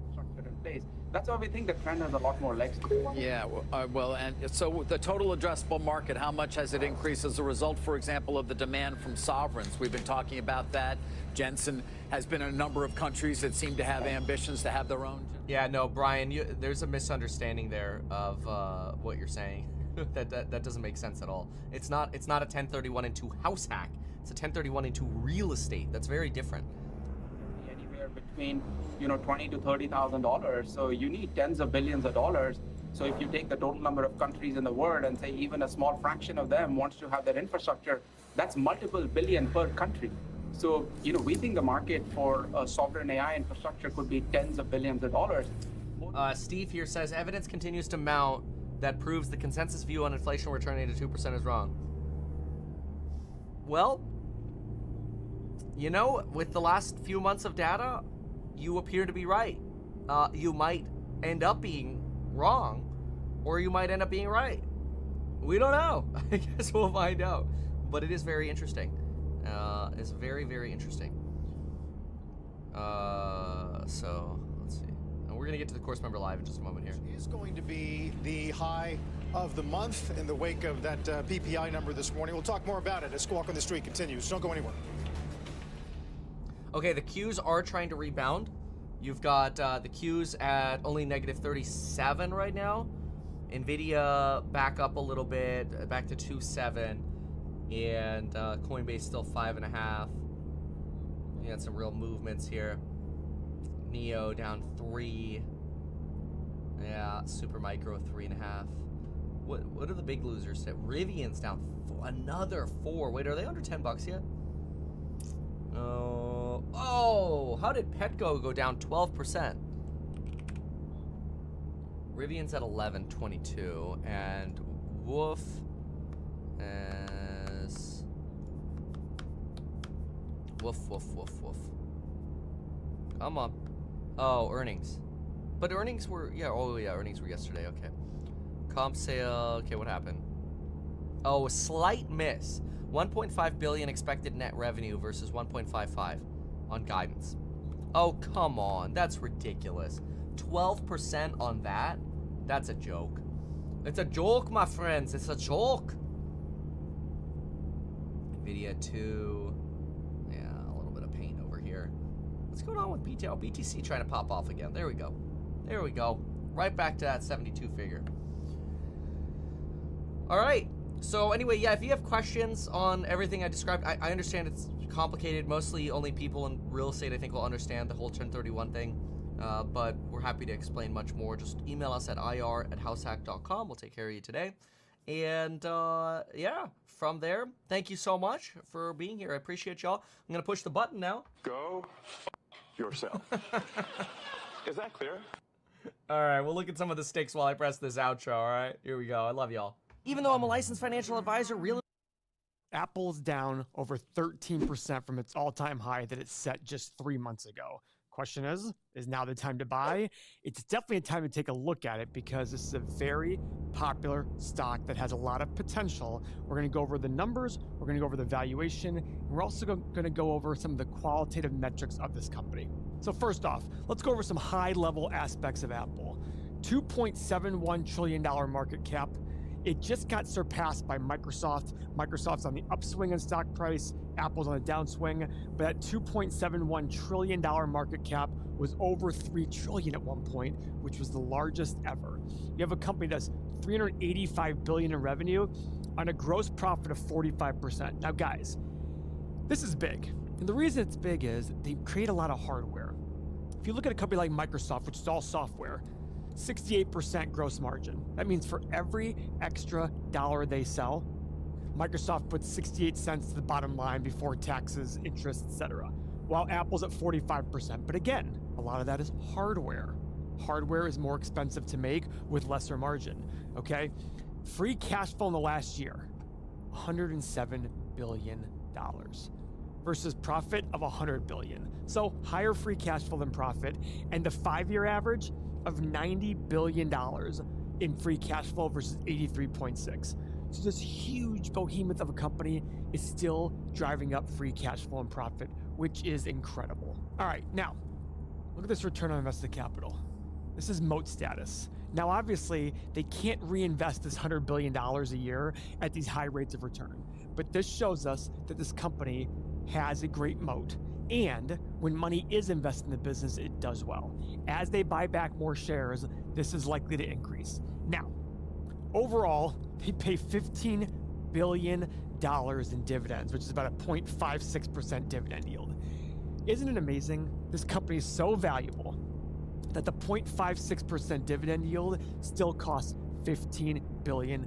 That's why we think the trend has a lot more legs. Yeah, well, and so the total addressable market, how much has it increased as a result, for example, of the demand from sovereigns? We've been talking about that. Jensen has been in a number of countries that seem to have ambitions to have their own. Yeah, no, Brian, there's a misunderstanding there of what you're saying. that doesn't make sense at all. It's not a 1031 into house hack. It's a 1031 into real estate. That's very different. Anywhere between, $20,000 to $30,000. So you need tens of billions of dollars. So if you take the total number of countries in the world and say even a small fraction of them wants to have their infrastructure, that's multiple billion per country. So, we think the market for sovereign AI infrastructure could be tens of billions of dollars. Steve here says evidence continues to mount that proves the consensus view on inflation returning to 2% is wrong. Well, with the last few months of data, you appear to be right. You might end up being wrong, or you might end up being right. We don't know. I guess we'll find out. But it is very interesting. It's very, very interesting. So, let's see. And we're going to get to the course member live in just a moment here. Is going to be the high of the month in the wake of that PPI number this morning. We'll talk more about it as Squawk on the Street continues. Don't go anywhere. Okay, the Qs are trying to rebound. You've got the Qs at only negative 37 right now. NVIDIA back up a little bit, back to 2.7. And Coinbase still 5.5. You got some real movements here. Neo down 3. Yeah, Supermicro 3.5. What are the big losers? Rivian's down another 4. Wait, are they under $10 yet? Oh, how did Petco go down 12%? Rivian's at 11.22 and Woof as woof. Come on. Oh, earnings. But earnings were earnings were yesterday. Okay. Comp sale. Okay, what happened? Oh, a slight miss. 1.5 billion expected net revenue versus 1.55 on guidance. Oh, come on. That's ridiculous. 12% on that? That's a joke. It's a joke, my friends. It's a joke. NVIDIA 2. Yeah, a little bit of pain over here. What's going on with BTL? BTC trying to pop off again. There we go. There we go. Right back to that 72 figure. All right. So anyway, yeah, if you have questions on everything I described, I understand it's complicated. Mostly only people in real estate, I think, will understand the whole 1031 thing. But we're happy to explain much more. Just email us at ir@househack.com. We'll take care of you today. And yeah, from there, thank you so much for being here. I appreciate y'all. I'm going to push the button now. Go yourself. Is that clear? All right, we'll look at some of the stakes while I press this outro, all right? Here we go. I love y'all. Even though I'm a licensed financial advisor, really... Apple's down over 13% from its all-time high that it set just 3 months ago. Question is now the time to buy? It's definitely a time to take a look at it because this is a very popular stock that has a lot of potential. We're going to go over the numbers, we're going to go over the valuation, and we're also going to go over some of the qualitative metrics of this company. So first off, let's go over some high-level aspects of Apple. $2.71 trillion market cap. It just got surpassed by Microsoft. Microsoft's on the upswing in stock price. Apple's on a downswing. But that $2.71 trillion market cap was over $3 trillion at one point, which was the largest ever. You have a company that's $385 billion in revenue on a gross profit of 45%. Now, guys, this is big. And the reason it's big is they create a lot of hardware. If you look at a company like Microsoft, which is all software, 68% gross margin. That means for every extra dollar they sell, Microsoft puts 68 cents to the bottom line before taxes, interest, etc. While Apple's at 45%. But again, A lot of that is hardware. Hardware is more expensive to make with lesser margin, okay? Free cash flow in the last year, $107 billion versus profit of $100 billion. So higher free cash flow than profit, and the 5-year average of $90 billion in free cash flow versus 83.6. So this huge behemoth of a company is still driving up free cash flow and profit, which is incredible. All right, now, look at this return on invested capital. This is moat status. Now, obviously, they can't reinvest this $100 billion a year at these high rates of return. But this shows us that this company has a great moat. And when money is invested in the business, it does well. As they buy back more shares, this is likely to increase. Now, overall, they pay $15 billion in dividends, which is about a 0.56% dividend yield. Isn't it amazing? This company is so valuable that the 0.56% dividend yield still costs $15 billion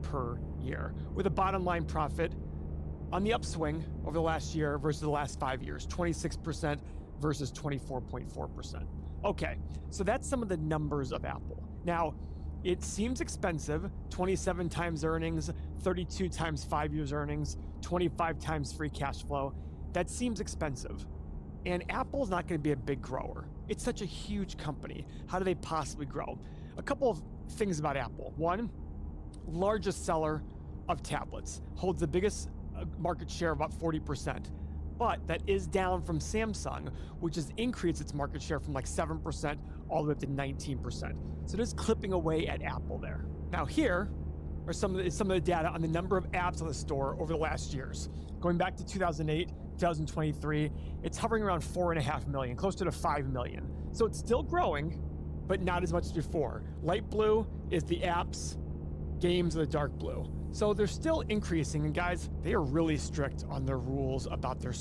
per year, with a bottom line profit on the upswing over the last year versus the last 5 years, 26% versus 24.4%. Okay, so that's some of the numbers of Apple. Now, it seems expensive, 27 times earnings, 32 times 5 years earnings, 25 times free cash flow. That seems expensive. And Apple's not going to be a big grower. It's such a huge company. How do they possibly grow? A couple of things about Apple. One, largest seller of tablets, holds the biggest market share, about 40%. But that is down from Samsung, which has increased its market share from like 7% all the way up to 19%. So it is clipping away at Apple there. Now here are some of the data on the number of apps on the store over the last years. Going back to 2008, 2023, it's hovering around 4.5 million, closer to 5 million. So it's still growing, but not as much as before. Light blue is the apps, games are the dark blue. So they're still increasing, and guys, they are really strict on their rules about their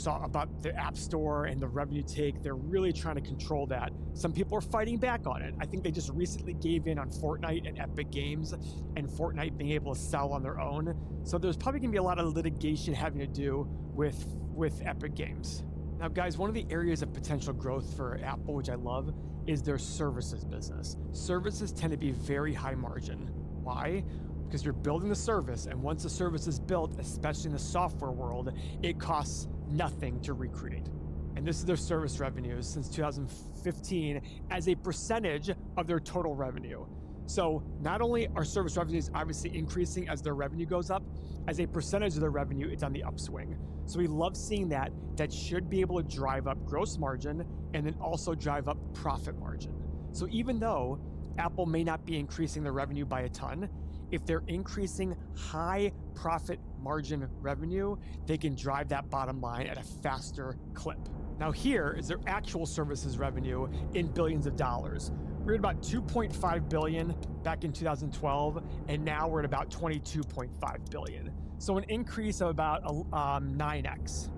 app store and the revenue take. They're really trying to control that. Some people are fighting back on it. I think they just recently gave in on Fortnite and Epic Games and Fortnite being able to sell on their own. So there's probably gonna be a lot of litigation having to do with Epic Games. Now guys, one of the areas of potential growth for Apple, which I love, is their services business. Services tend to be very high margin. Why? Because you're building the service, and once the service is built, especially in the software world, it costs nothing to recreate. And this is their service revenues since 2015 as a percentage of their total revenue. So not only are service revenues obviously increasing as their revenue goes up, as a percentage of their revenue, it's on the upswing. So we love seeing that. That should be able to drive up gross margin and then also drive up profit margin. So even though Apple may not be increasing their revenue by a ton, if they're increasing high profit margin revenue, they can drive that bottom line at a faster clip. Now here is their actual services revenue in billions of dollars. We're at about 2.5 billion back in 2012, and now we're at about 22.5 billion. So an increase of about 9x.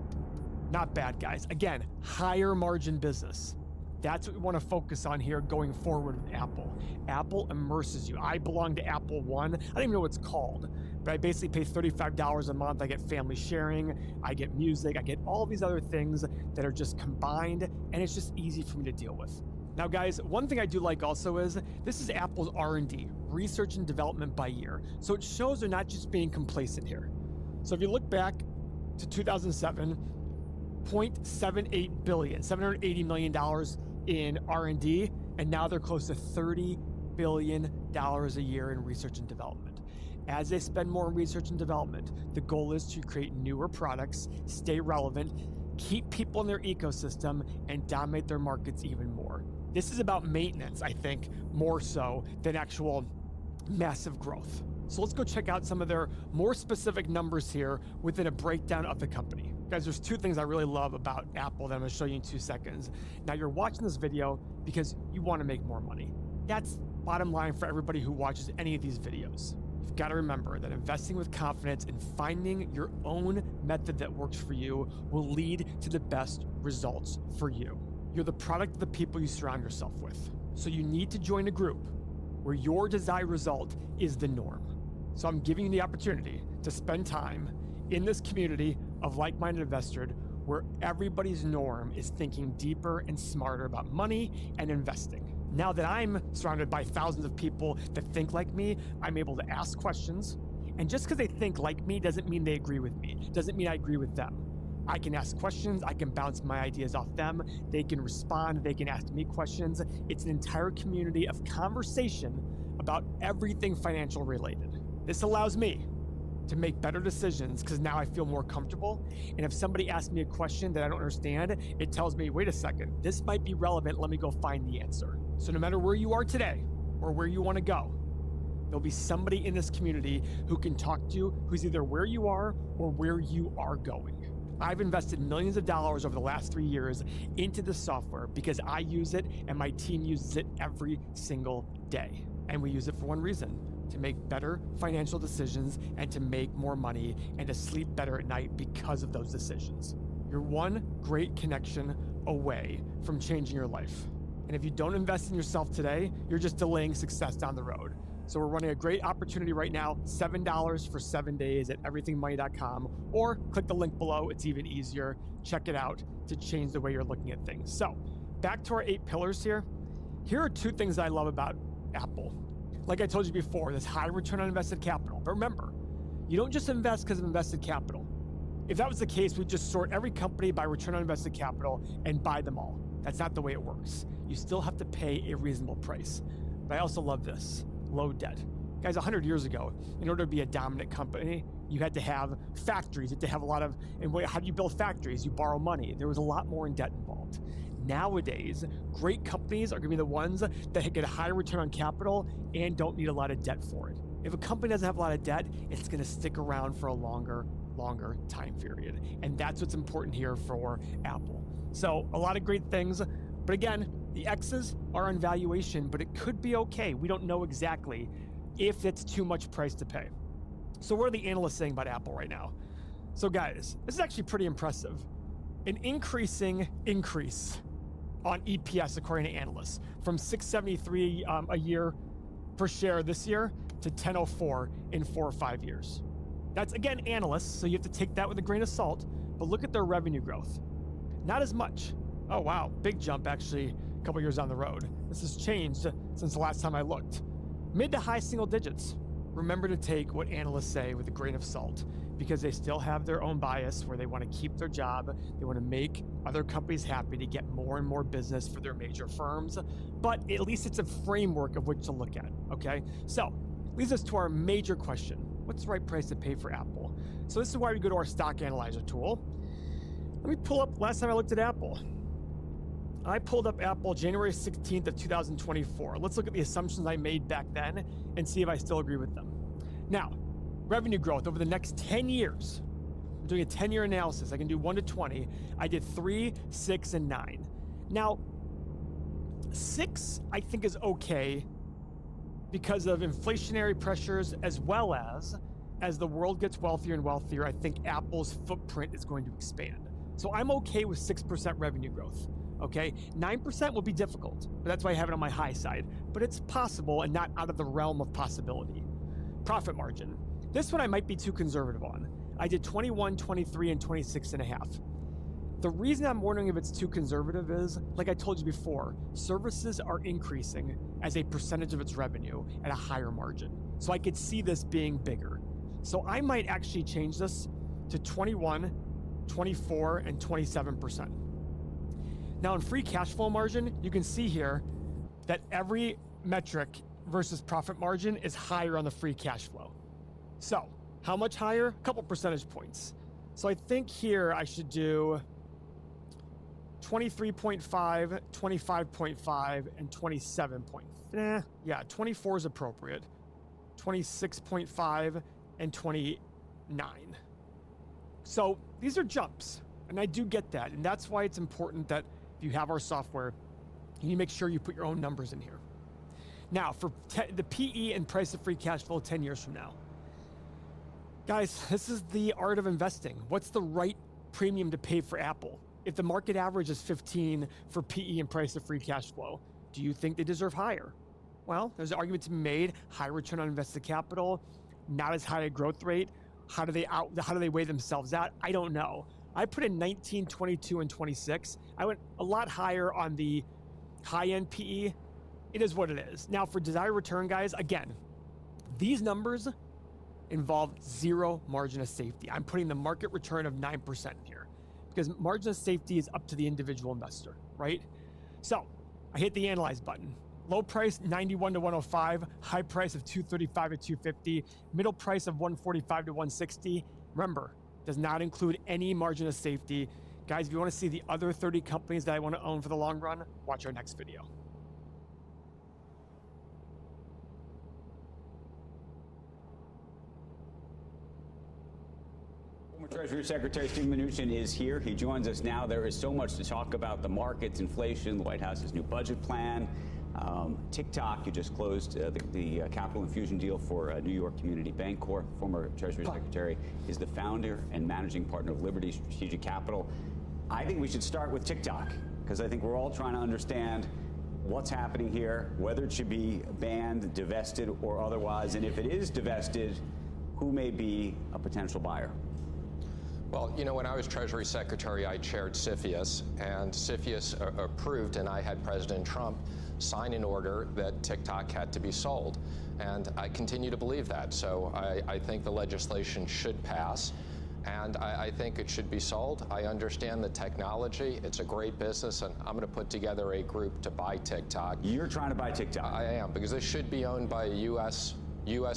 Not bad, guys. Again, higher margin business. That's what we want to focus on here going forward with Apple. Apple immerses you. I belong to Apple One. I don't even know what it's called, but I basically pay $35 a month. I get family sharing, I get music, I get all these other things that are just combined, and it's just easy for me to deal with. Now guys, one thing I do like also is this is Apple's R&D, research and development by year. So it shows they're not just being complacent here. So if you look back to 2007, $0.78 billion, $780 million in R&D, and now they're close to $30 billion a year in research and development. As they spend more on research and development, the goal is to create newer products, stay relevant, keep people in their ecosystem, and dominate their markets even more. This is about maintenance, I think, more so than actual massive growth. So let's go check out some of their more specific numbers here within a breakdown of the company. Guys, there's two things I really love about Apple that I'm gonna show you in 2 seconds. Now you're watching this video because you wanna make more money. That's bottom line for everybody who watches any of these videos. You've gotta remember that investing with confidence and finding your own method that works for you will lead to the best results for you. You're the product of the people you surround yourself with. So you need to join a group where your desired result is the norm. So I'm giving you the opportunity to spend time in this community of like-minded investors where everybody's norm is thinking deeper and smarter about money and investing. Now that I'm surrounded by thousands of people that think like me, I'm able to ask questions. And just because they think like me doesn't mean they agree with me, doesn't mean I agree with them. I can ask questions, I can bounce my ideas off them, they can respond, they can ask me questions. It's an entire community of conversation about everything financial related. This allows me to make better decisions because now I feel more comfortable. And if somebody asks me a question that I don't understand, it tells me, wait a second, this might be relevant, let me go find the answer. So no matter where you are today or where you want to go, there'll be somebody in this community who can talk to you who's either where you are or where you are going. I've invested millions of dollars over the last 3 years into this software because I use it and my team uses it every single day. And we use it for one reason: to make better financial decisions and to make more money and to sleep better at night because of those decisions. You're one great connection away from changing your life. And if you don't invest in yourself today, you're just delaying success down the road. So we're running a great opportunity right now, $7 for 7 days at everythingmoney.com, or click the link below. It's even easier. Check it out to change the way you're looking at things. So back to our 8 pillars here. Here are 2 things I love about Apple. Like I told you before, this high return on invested capital. But remember, you don't just invest because of invested capital. If that was the case, we'd just sort every company by return on invested capital and buy them all. That's not the way it works. You still have to pay a reasonable price. But I also love this: low debt. Guys, 100 years ago, in order to be a dominant company, you had to have factories. You had to have a lot of, and how do you build factories? You borrow money. There was a lot more in debt involved. Nowadays, great companies are gonna be the ones that get a higher return on capital and don't need a lot of debt for it. If a company doesn't have a lot of debt, it's gonna stick around for a longer time period. And that's what's important here for Apple. So a lot of great things, but again, the X's are on valuation, but it could be okay. We don't know exactly if it's too much price to pay. So what are the analysts saying about Apple right now? So guys, this is actually pretty impressive. An increasing increase on EPS according to analysts, from $6.73 a year per share this year to $10.04 in 4 or 5 years. That's, again, analysts, so you have to take that with a grain of salt, but look at their revenue growth. Not as much. Oh, wow, big jump, actually, a couple years down the road. This has changed since the last time I looked. Mid to high single digits. Remember to take what analysts say with a grain of salt, because they still have their own bias where they want to keep their job, they want to make other companies happy to get more and more business for their major firms, but at least it's a framework of which to look at, okay? So, leads us to our major question: what's the right price to pay for Apple? So this is why we go to our stock analyzer tool. Let me pull up, last time I looked at Apple. I pulled up Apple January 16th of 2024. Let's look at the assumptions I made back then and see if I still agree with them. Now, revenue growth over the next 10 years. I'm doing a 10-year analysis. I can do 1 to 20. I did 3, 6, and 9. Now, 6 I think is okay because of inflationary pressures, as well as the world gets wealthier and wealthier, I think Apple's footprint is going to expand. So I'm okay with 6% revenue growth. Okay, 9% will be difficult, but that's why I have it on my high side. But it's possible and not out of the realm of possibility. Profit margin. This one I might be too conservative on. I did 21, 23, and 26.5. The reason I'm wondering if it's too conservative is, like I told you before, services are increasing as a percentage of its revenue at a higher margin. So I could see this being bigger. So I might actually change this to 21, 24, and 27%. Now in free cash flow margin, you can see here that every metric versus profit margin is higher on the free cash flow. So how much higher? A couple percentage points. So I think here I should do 23.5, 25.5, and 27. Yeah, 24 is appropriate. 26.5 and 29. So these are jumps, and I do get that, and that's why it's important that if you have our software, you need to make sure you put your own numbers in here. Now, for the PE and price of free cash flow 10 years from now. Guys, this is the art of investing. What's the right premium to pay for Apple? If the market average is 15 for PE and price of free cash flow, do you think they deserve higher? Well, there's an argument to be made. High return on invested capital, not as high a growth rate. How do they weigh themselves out? I don't know. I put in 19, 22, and 26. I went a lot higher on the high-end PE. It is what it is. Now, for desired return, guys, again, these numbers involve zero margin of safety. I'm putting the market return of 9% here because margin of safety is up to the individual investor, right? So I hit the analyze button. Low price 91 to 105, high price of 235 to 250, middle price of 145 to 160. Remember, does not include any margin of safety. Guys, if you want to see the other 30 companies that I want to own for the long run, watch our next video. Former Treasury Secretary Steve Mnuchin is here. He joins us now. There is so much to talk about: the markets, inflation, the White House's new budget plan, TikTok. You just closed the capital infusion deal for New York Community Bancorp. Former Treasury Secretary is the founder and managing partner of Liberty Strategic Capital. I think we should start with TikTok because I think we're all trying to understand what's happening here, whether it should be banned, divested, or otherwise, and if it is divested, who may be a potential buyer. Well, you know, when I was Treasury Secretary, I chaired CFIUS, and CFIUS approved, and I had President Trump sign an order that TikTok had to be sold. And I continue to believe that. So I think the legislation should pass, and I think it should be sold. I understand the technology. It's a great business, and I'm going to put together a group to buy TikTok. You're trying to buy TikTok? I am, because this should be owned by U.S.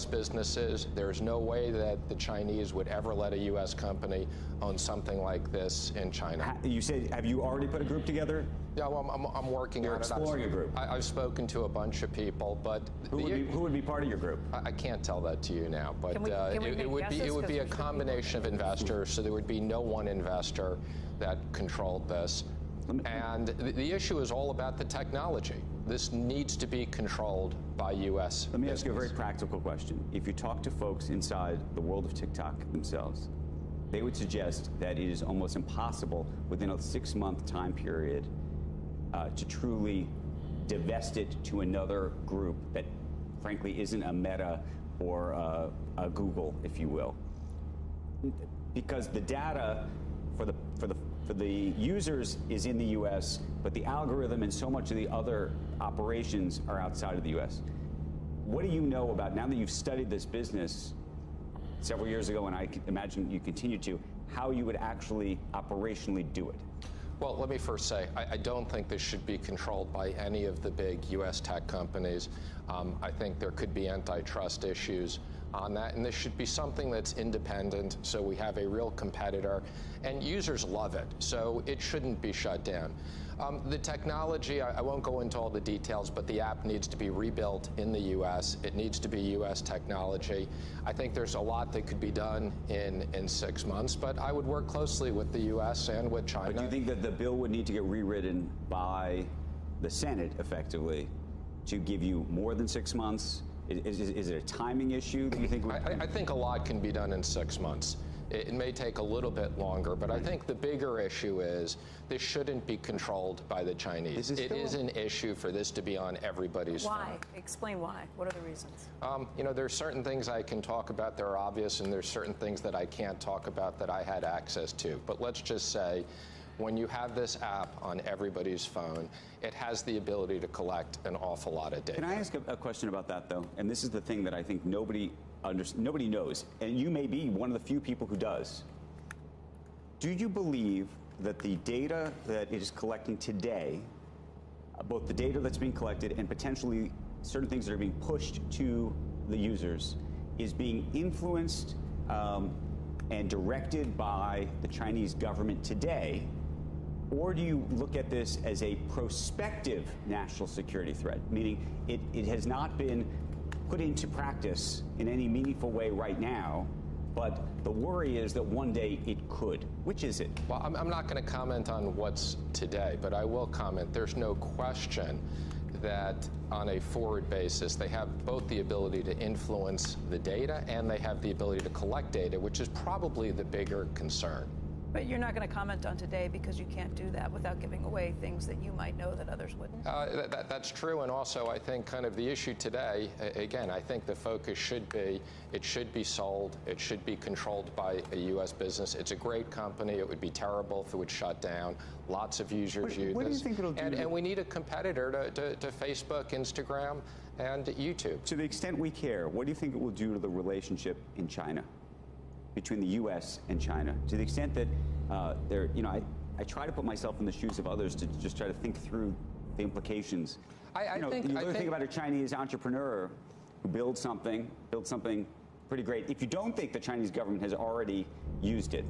businesses. There's no way that the Chinese would ever let a U.S. company own something like this in China. You said, have you already put a group together? Yeah, well, I'm working on it. You're exploring a group. I've spoken to a bunch of people, but who would be part of your group? I can't tell that to you now, but it would be a combination of investors, so there would be no one investor that controlled this. And the issue is all about the technology. This needs to be controlled by U.S. Let me ask you a very practical question. If you talk to folks inside the world of TikTok themselves, they would suggest that it is almost impossible within a 6-month time period to truly divest it to another group that, frankly, isn't a Meta or a Google, if you will, because the data for the users is in the U.S., but the algorithm and so much of the other operations are outside of the U.S. What do you know about, now that you've studied this business several years ago, and I imagine you continue to, how you would actually operationally do it? Well, let me first say, I don't think this should be controlled by any of the big U.S. tech companies. I think there could be antitrust issues on that, and this should be something that's independent, so we have a real competitor, and users love it, so it shouldn't be shut down. The technology, I won't go into all the details, but the app needs to be rebuilt in the U.S. It needs to be U.S. technology. I think there's a lot that could be done in 6 months, but I would work closely with the U.S. and with China. But do you think that the bill would need to get rewritten by the Senate, effectively, to give you more than 6 months? Is it a timing issue that you think? I think a lot can be done in 6 months. It may take a little bit longer, but I think the bigger issue is this shouldn't be controlled by the Chinese. It is an issue for this to be on everybody's phone. Why? Explain why. What are the reasons? You know, there's certain things I can talk about that are obvious, and there's certain things that I can't talk about that I had access to. But let's just say, when you have this app on everybody's phone, it has the ability to collect an awful lot of data. Can I ask a question about that, though? And this is the thing that I think nobody knows, and you may be one of the few people who does. Do you believe that the data that it is collecting today, both the data that's being collected and potentially certain things that are being pushed to the users, is being influenced and directed by the Chinese government today? Or do you look at this as a prospective national security threat, meaning it has not been put into practice in any meaningful way right now, but the worry is that one day it could? Which is it? Well, I'm not going to comment on what's today, but I will comment. There's no question that on a forward basis, they have both the ability to influence the data and they have the ability to collect data, which is probably the bigger concern. But you're not going to comment on today because you can't do that without giving away things that you might know that others wouldn't. That's true, and also I think kind of the issue today, again, I think the focus should be, it should be sold, it should be controlled by a U.S. business. It's a great company. It would be terrible if it would shut down. Lots of users use this. What do you think it'll do? And we need a competitor to Facebook, Instagram, and YouTube. To the extent we care, what do you think it will do to the relationship in China, between the U.S. and China? To the extent that I try to put myself in the shoes of others to just try to think through the implications. I think think about a Chinese entrepreneur who builds something pretty great. If you don't think the Chinese government has already used it,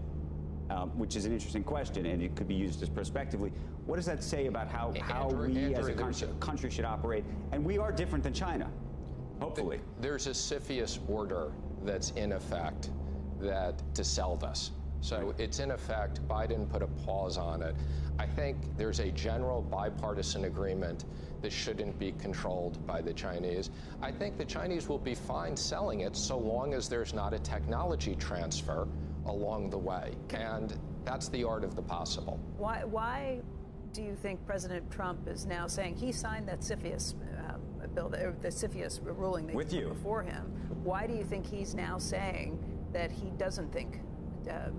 which is an interesting question, and it could be used as prospectively, what does that say about how we as a country should operate? And we are different than China, hopefully. There's a CFIUS order that's in effect to sell this. So it's in effect. Biden put a pause on it. I think there's a general bipartisan agreement that shouldn't be controlled by the Chinese. I think the Chinese will be fine selling it so long as there's not a technology transfer along the way. And that's the art of the possible. Why do you think President Trump is now saying he signed that CFIUS bill, the CFIUS ruling that with you before him? Why do you think he's now saying that he doesn't think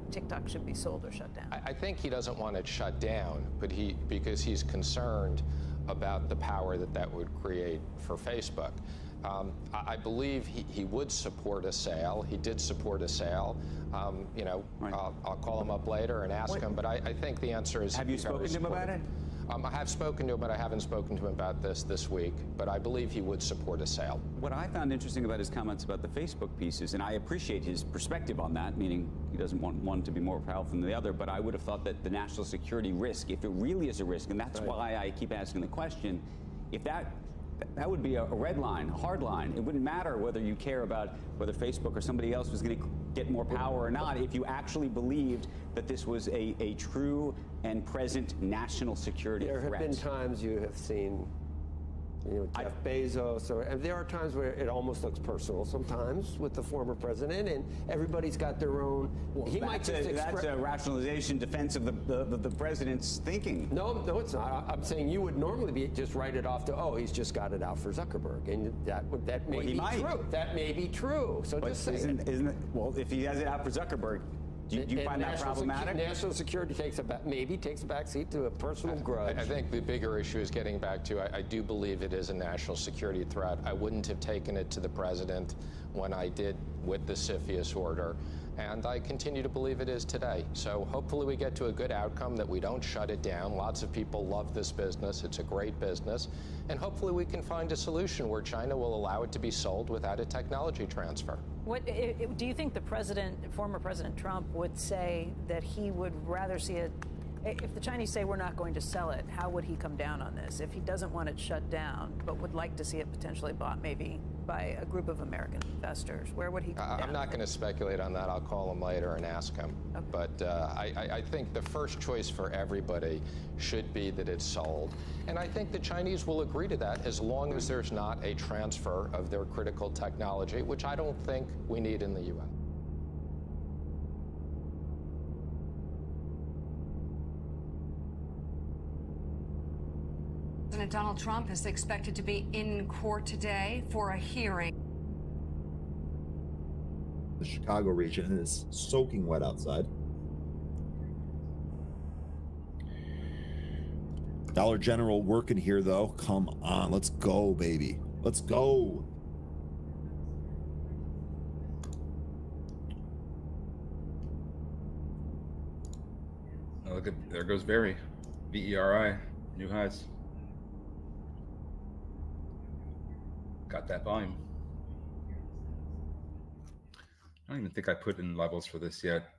TikTok should be sold or shut down? I think he doesn't want it shut down, but because he's concerned about the power that would create for Facebook. I believe he would support a sale. He did support a sale. I'll call him up later and ask him, but I think the answer is... Have you spoken to him about it? I have spoken to him, but I haven't spoken to him about this week. But I believe he would support a sale. What I found interesting about his comments about the Facebook pieces, and I appreciate his perspective on that, meaning he doesn't want one to be more powerful than the other, but I would have thought that the national security risk, if it really is a risk, and that's why I keep asking the question, if that would be a red line, a hard line. It wouldn't matter whether you care about whether Facebook or somebody else was going to get more power or not if you actually believed that this was a true and present national security threat. There have been times you have seen, Jeff Bezos, and there are times where it almost looks personal sometimes with the former president, and everybody's got their own. He might just that's a rationalization defense of the president's thinking. No, it's not. I'm saying you would normally just write it off to, he's just got it out for Zuckerberg, and that may be true. That may be true. So just say isn't it? Well, if he has it out for Zuckerberg. Do you find that problematic? National security takes a back seat to a personal grudge. I think the bigger issue is getting back to, I do believe it is a national security threat. I wouldn't have taken it to the president when I did with the CFIUS order, and I continue to believe it is today. So hopefully we get to a good outcome, that we don't shut it down. Lots of people love this business. It's a great business. And hopefully we can find a solution where China will allow it to be sold without a technology transfer. Do you think former President Trump would say that he would rather see it, if the Chinese say we're not going to sell it, how would he come down on this? If he doesn't want it shut down, but would like to see it potentially bought maybe by a group of American investors, where would he come down? I'm not going to speculate on that. I'll call him later and ask him. Okay. But I think the first choice for everybody should be that it's sold. And I think the Chinese will agree to that as long as there's not a transfer of their critical technology, which I don't think we need in the U.S. President Donald Trump is expected to be in court today for a hearing. The Chicago region is soaking wet outside. Dollar General working here, though. Come on, let's go, baby. Let's go. Oh, look at there goes Very. VERI, new highs. Got that volume. I don't even think I put in levels for this yet.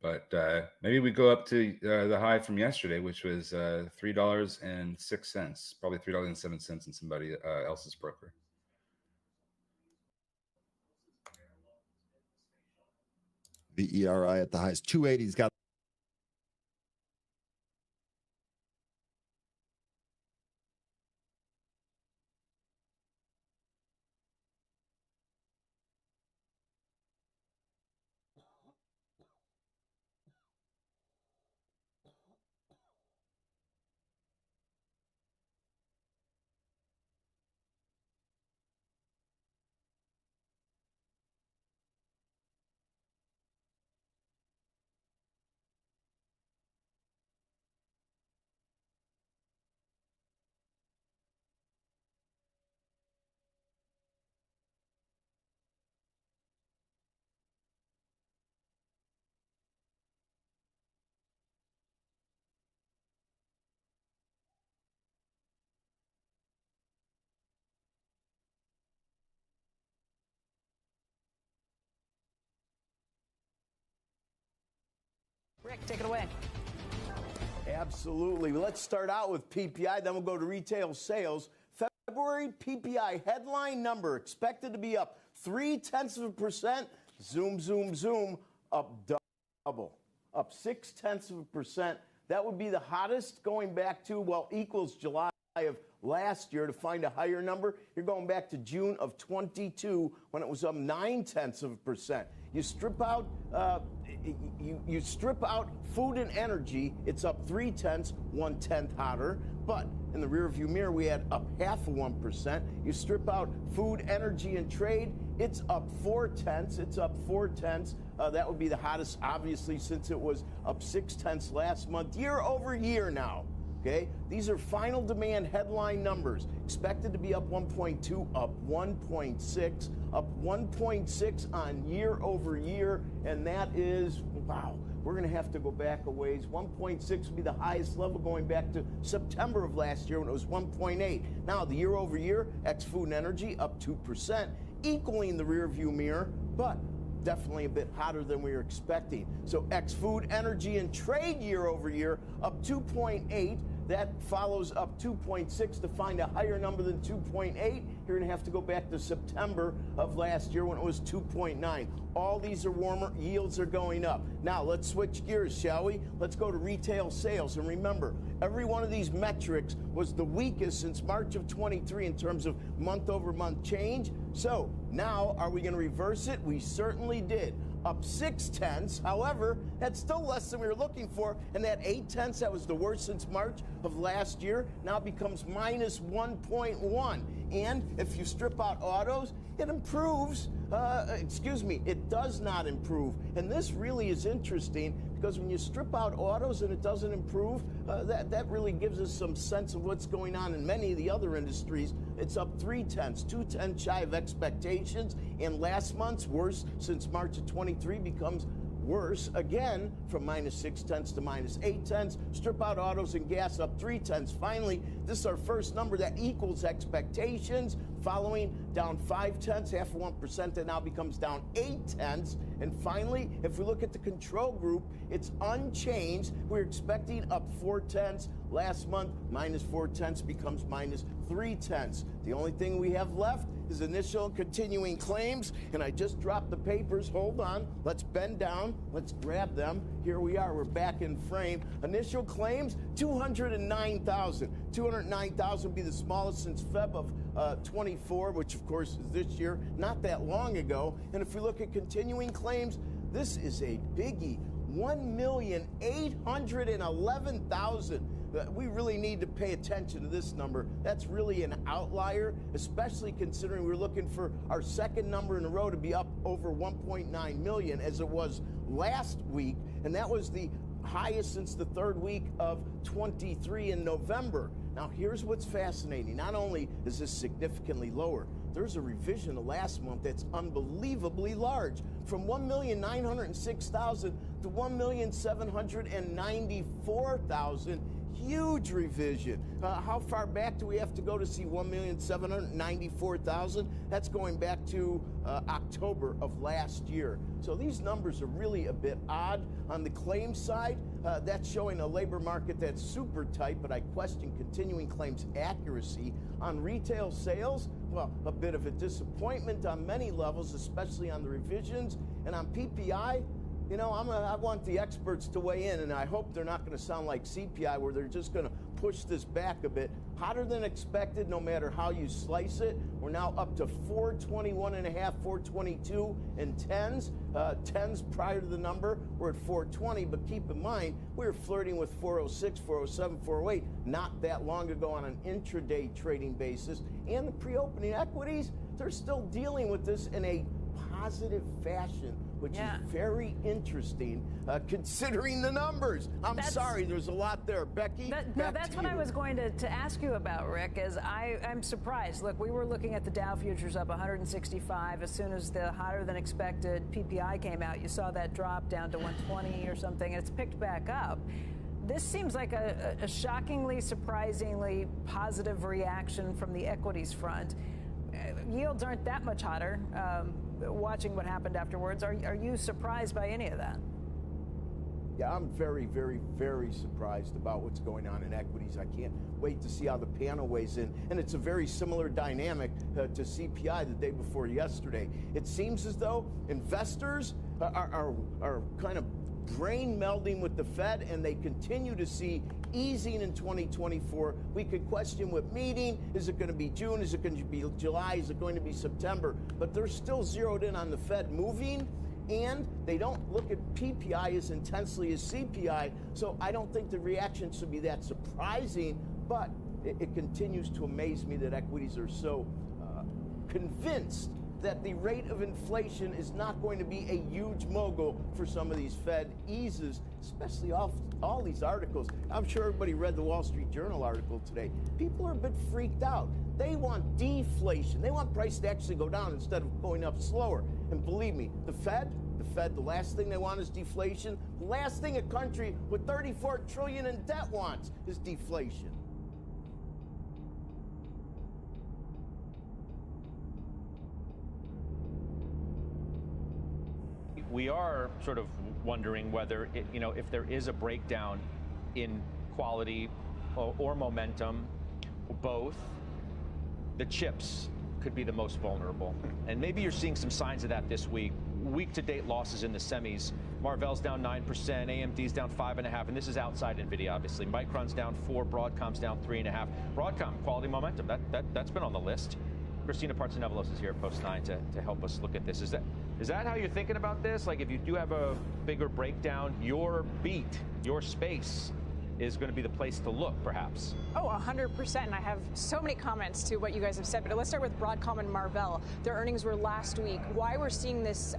But maybe we go up to the high from yesterday, which was $3.06, probably $3.07 in somebody else's broker. VERI at the highs. 280's got. Rick, take it away. Absolutely. Let's start out with PPI, then we'll go to retail sales. February PPI headline number expected to be up 0.3%. Zoom, zoom, zoom, up double, up 0.6%. That would be the hottest going back to, well, equals July of last year. To find a higher number, you're going back to June of 22 when it was up 0.9%. You strip out you strip out food and energy, it's up 0.3, 1/10 hotter. But in the rearview mirror, we had up 0.5%. You strip out food, energy, and trade, it's up 0.4. It's up 0.4. That would be the hottest, obviously, since it was up 0.6 last month, year over year now. Okay, these are final demand headline numbers. Expected to be up 1.2, up 1.6, up 1.6 on year over year, and that is, wow, we're going to have to go back a ways. 1.6 would be the highest level going back to September of last year when it was 1.8. Now, the year over year, ex food and energy up 2%, equaling the rear view mirror, but definitely a bit hotter than we were expecting. So ex food, energy, and trade year over year up 2.8. That follows up 2.6 to find a higher number than 2.8. You're going to have to go back to September of last year when it was 2.9. All these are warmer. Yields are going up. Now, let's switch gears, shall we? Let's go to retail sales. And remember, every one of these metrics was the weakest since March of 23 in terms of month-over-month change. So now, are we going to reverse it? We certainly did. Up 0.6. However, that's still less than we were looking for. And that 0.8 that was the worst since March of last year now becomes minus 1.1. And if you strip out autos, it improves. It does not improve. And this really is interesting because when you strip out autos and it doesn't improve, that really gives us some sense of what's going on in many of the other industries. It's up 0.3, 2/10 shy of expectations. And last month's worst since March of 23 becomes worse again from minus 0.6 to minus 0.8. Strip out autos and gas up 0.3. Finally, this is our first number that equals expectations. Following down 0.5, 0.5%, that now becomes down 0.8. And finally, if we look at the control group, it's unchanged. We're expecting up 0.4. Last month, minus 0.4 becomes minus 0.3. The only thing we have left is initial and continuing claims, and I just dropped the papers. Hold on. Let's bend down. Let's grab them. Here we are. We're back in frame. Initial claims, 209,000. 209,000 would be the smallest since Feb of 24, which of course is this year, not that long ago. And if we look at continuing claims, this is a biggie. 1,811,000. We really need to pay attention to this number. That's really an outlier, especially considering we're looking for our second number in a row to be up over 1.9 million as it was last week. And that was the highest since the third week of 23 in November. Now, here's what's fascinating. Not only is this significantly lower, there's a revision of last month that's unbelievably large, from 1,906,000 to 1,794,000. Huge revision. How far back do we have to go to see 1,794,000? That's going back to October of last year. So these numbers are really a bit odd. On the claims side, that's showing a labor market that's super tight, but I question continuing claims accuracy. On retail sales, well, a bit of a disappointment on many levels, especially on the revisions. And on PPI, you know, I want the experts to weigh in, and I hope they're not going to sound like CPI, where they're just going to push this back a bit. Hotter than expected, no matter how you slice it. We're now up to 421.5, 422 and tens. Tens prior to the number, we're at 420, but keep in mind, we were flirting with 406, 407, 408 not that long ago on an intraday trading basis. And the pre-opening equities, they're still dealing with this in a positive fashion, which is very interesting, considering the numbers. I'm sorry, there's a lot there. Becky, no, that's what I was going to ask you about, Rick, is I'm surprised. Look, we were looking at the Dow futures up 165. As soon as the hotter than expected PPI came out, you saw that drop down to 120 or something, and it's picked back up. This seems like a shockingly, surprisingly positive reaction from the equities front. Yields aren't that much hotter. Watching what happened afterwards, are you surprised by any of that? Yeah, I'm very, very, very surprised about what's going on in equities. I can't wait to see how the panel weighs in. And it's a very similar dynamic to CPI the day before yesterday. It seems as though investors are kind of brain melding with the Fed, and they continue to see easing in 2024. We could question what meeting. Is it going to be June? Is it going to be July? Is it going to be September? But they're still zeroed in on the Fed moving, and they don't look at PPI as intensely as CPI, so I don't think the reaction should be that surprising, but it continues to amaze me that equities are so convinced that the rate of inflation is not going to be a huge mogul for some of these Fed eases, especially off all these articles. I'm sure everybody read the Wall Street Journal article today. People are a bit freaked out. They want deflation. They want prices to actually go down instead of going up slower. And believe me, the Fed, the last thing they want is deflation. The last thing a country with $34 trillion in debt wants is deflation. We are sort of wondering whether, if there is a breakdown in quality or momentum, both, the chips could be the most vulnerable. And maybe you're seeing some signs of that this week. Week-to-date losses in the semis. Marvell's down 9%, AMD's down 5.5%, and this is outside NVIDIA, obviously. Micron's down 4%, Broadcom's down 3.5%. Broadcom, quality momentum, that's been on the list. Christina Partsenevelos is here at Post 9 to help us look at this. Is that how you're thinking about this? Like, if you do have a bigger breakdown, your beat, your space is going to be the place to look, perhaps. Oh, 100%. And I have so many comments to what you guys have said. But let's start with Broadcom and Marvell. Their earnings were last week. Why we're seeing this,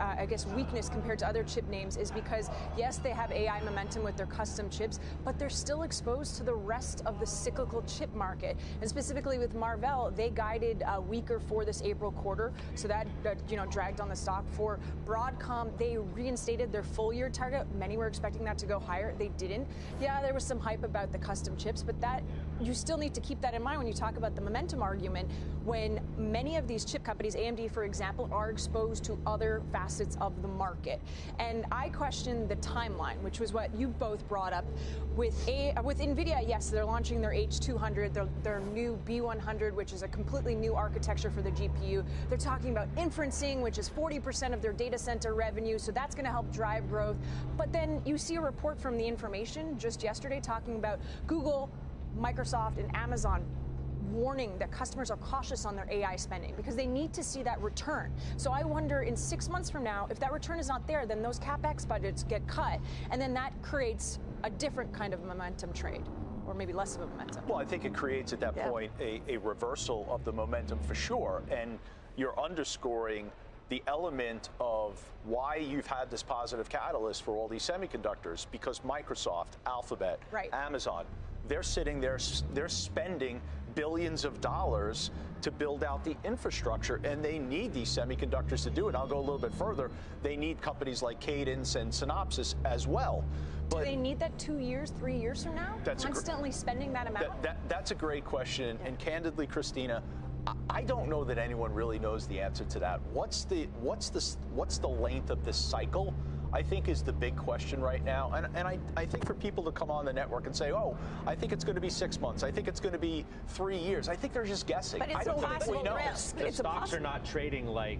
weakness compared to other chip names is because, yes, they have AI momentum with their custom chips, but they're still exposed to the rest of the cyclical chip market. And specifically with Marvell, they guided weaker for this April quarter. So that, dragged on the stock. For Broadcom, they reinstated their full-year target. Many were expecting that to go higher. They didn't. Yeah, there was some hype about the custom chips, but that you still need to keep that in mind when you talk about the momentum argument, when many of these chip companies, AMD for example, are exposed to other facets of the market. And I question the timeline, which was what you both brought up. With NVIDIA, yes, they're launching their H200, their new B100, which is a completely new architecture for the GPU. They're talking about inferencing, which is 40% of their data center revenue, so that's going to help drive growth. But then you see a report from The Information just yesterday talking about Google, Microsoft, and Amazon warning that customers are cautious on their AI spending because they need to see that return. So I wonder in 6 months from now, if that return is not there, then those CapEx budgets get cut, and then that creates a different kind of momentum trade, or maybe less of a momentum. Well, I think it creates at that point a reversal of the momentum for sure, and you're underscoring the element of why you've had this positive catalyst for all these semiconductors, because Microsoft, Alphabet, Amazon, they're sitting there, they're spending billions of dollars to build out the infrastructure, and they need these semiconductors to do it. I'll go a little bit further. They need companies like Cadence and Synopsys as well. But do they need that 2 years, 3 years from now? Constantly spending that amount? That's a great question, and candidly, Christina, I don't know that anyone really knows the answer to that. What's the length of this cycle, I think, is the big question right now. And I think for people to come on the network and say, oh, I think it's going to be 6 months, I think it's going to be 3 years, I think they're just guessing. But it's I don't think we know. risk. The stocks are not trading like,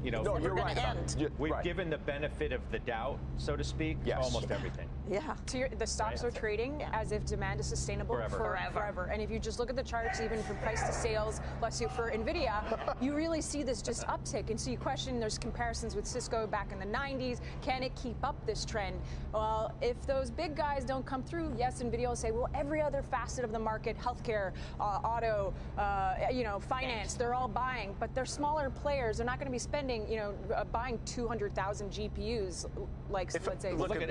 no, you're right. We've given the benefit of the doubt, so to speak, almost everything. Yeah. The stocks are trading as if demand is sustainable forever. And if you just look at the charts, even from price to sales, bless you, for NVIDIA, you really see this just uptick. And so you question, there's comparisons with Cisco back in the 90s. Can it keep up this trend? Well, if those big guys don't come through, yes, NVIDIA will say, well, every other facet of the market, healthcare, auto, finance, they're all buying. But they're smaller players. They're not going to be spending, buying 200,000 GPUs, like, let's say. Look at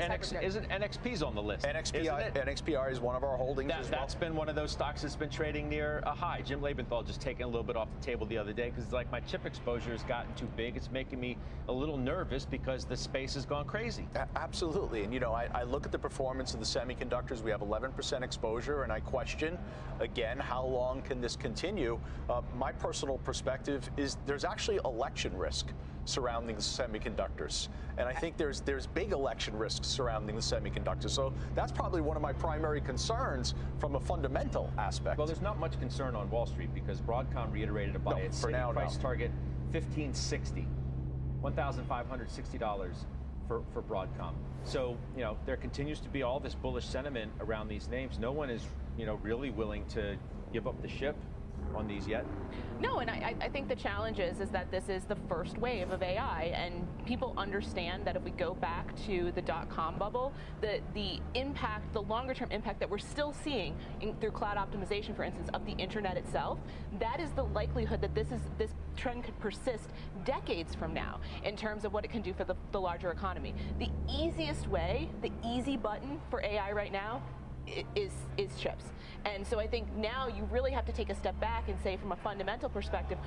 NXP's on the list. NXPR is one of our holdings as well. That's been one of those stocks that's been trading near a high. Jim Lebenthal just taking a little bit off the table the other day because like my chip exposure has gotten too big. It's making me a little nervous because the space has gone crazy. Absolutely. And, I look at the performance of the semiconductors. We have 11% exposure, and I question, again, how long can this continue? My personal perspective is there's actually election risk. surrounding the semiconductors. And I think there's big election risks surrounding the semiconductors. So that's probably one of my primary concerns from a fundamental aspect. Well, there's not much concern on Wall Street because Broadcom reiterated a buy at city price target $1,560, $1,560 for Broadcom. So, there continues to be all this bullish sentiment around these names. No one is, really willing to give up the ship on these yet? No, and I think the challenge is that this is the first wave of AI, and people understand that if we go back to the .com bubble, the impact, the longer-term impact that we're still seeing through cloud optimization, for instance, of the internet itself, that is the likelihood that this trend could persist decades from now in terms of what it can do for the larger economy. The easiest way, the easy button for AI right now is chips. And so I think now you really have to take a step back and say, from a fundamental perspective,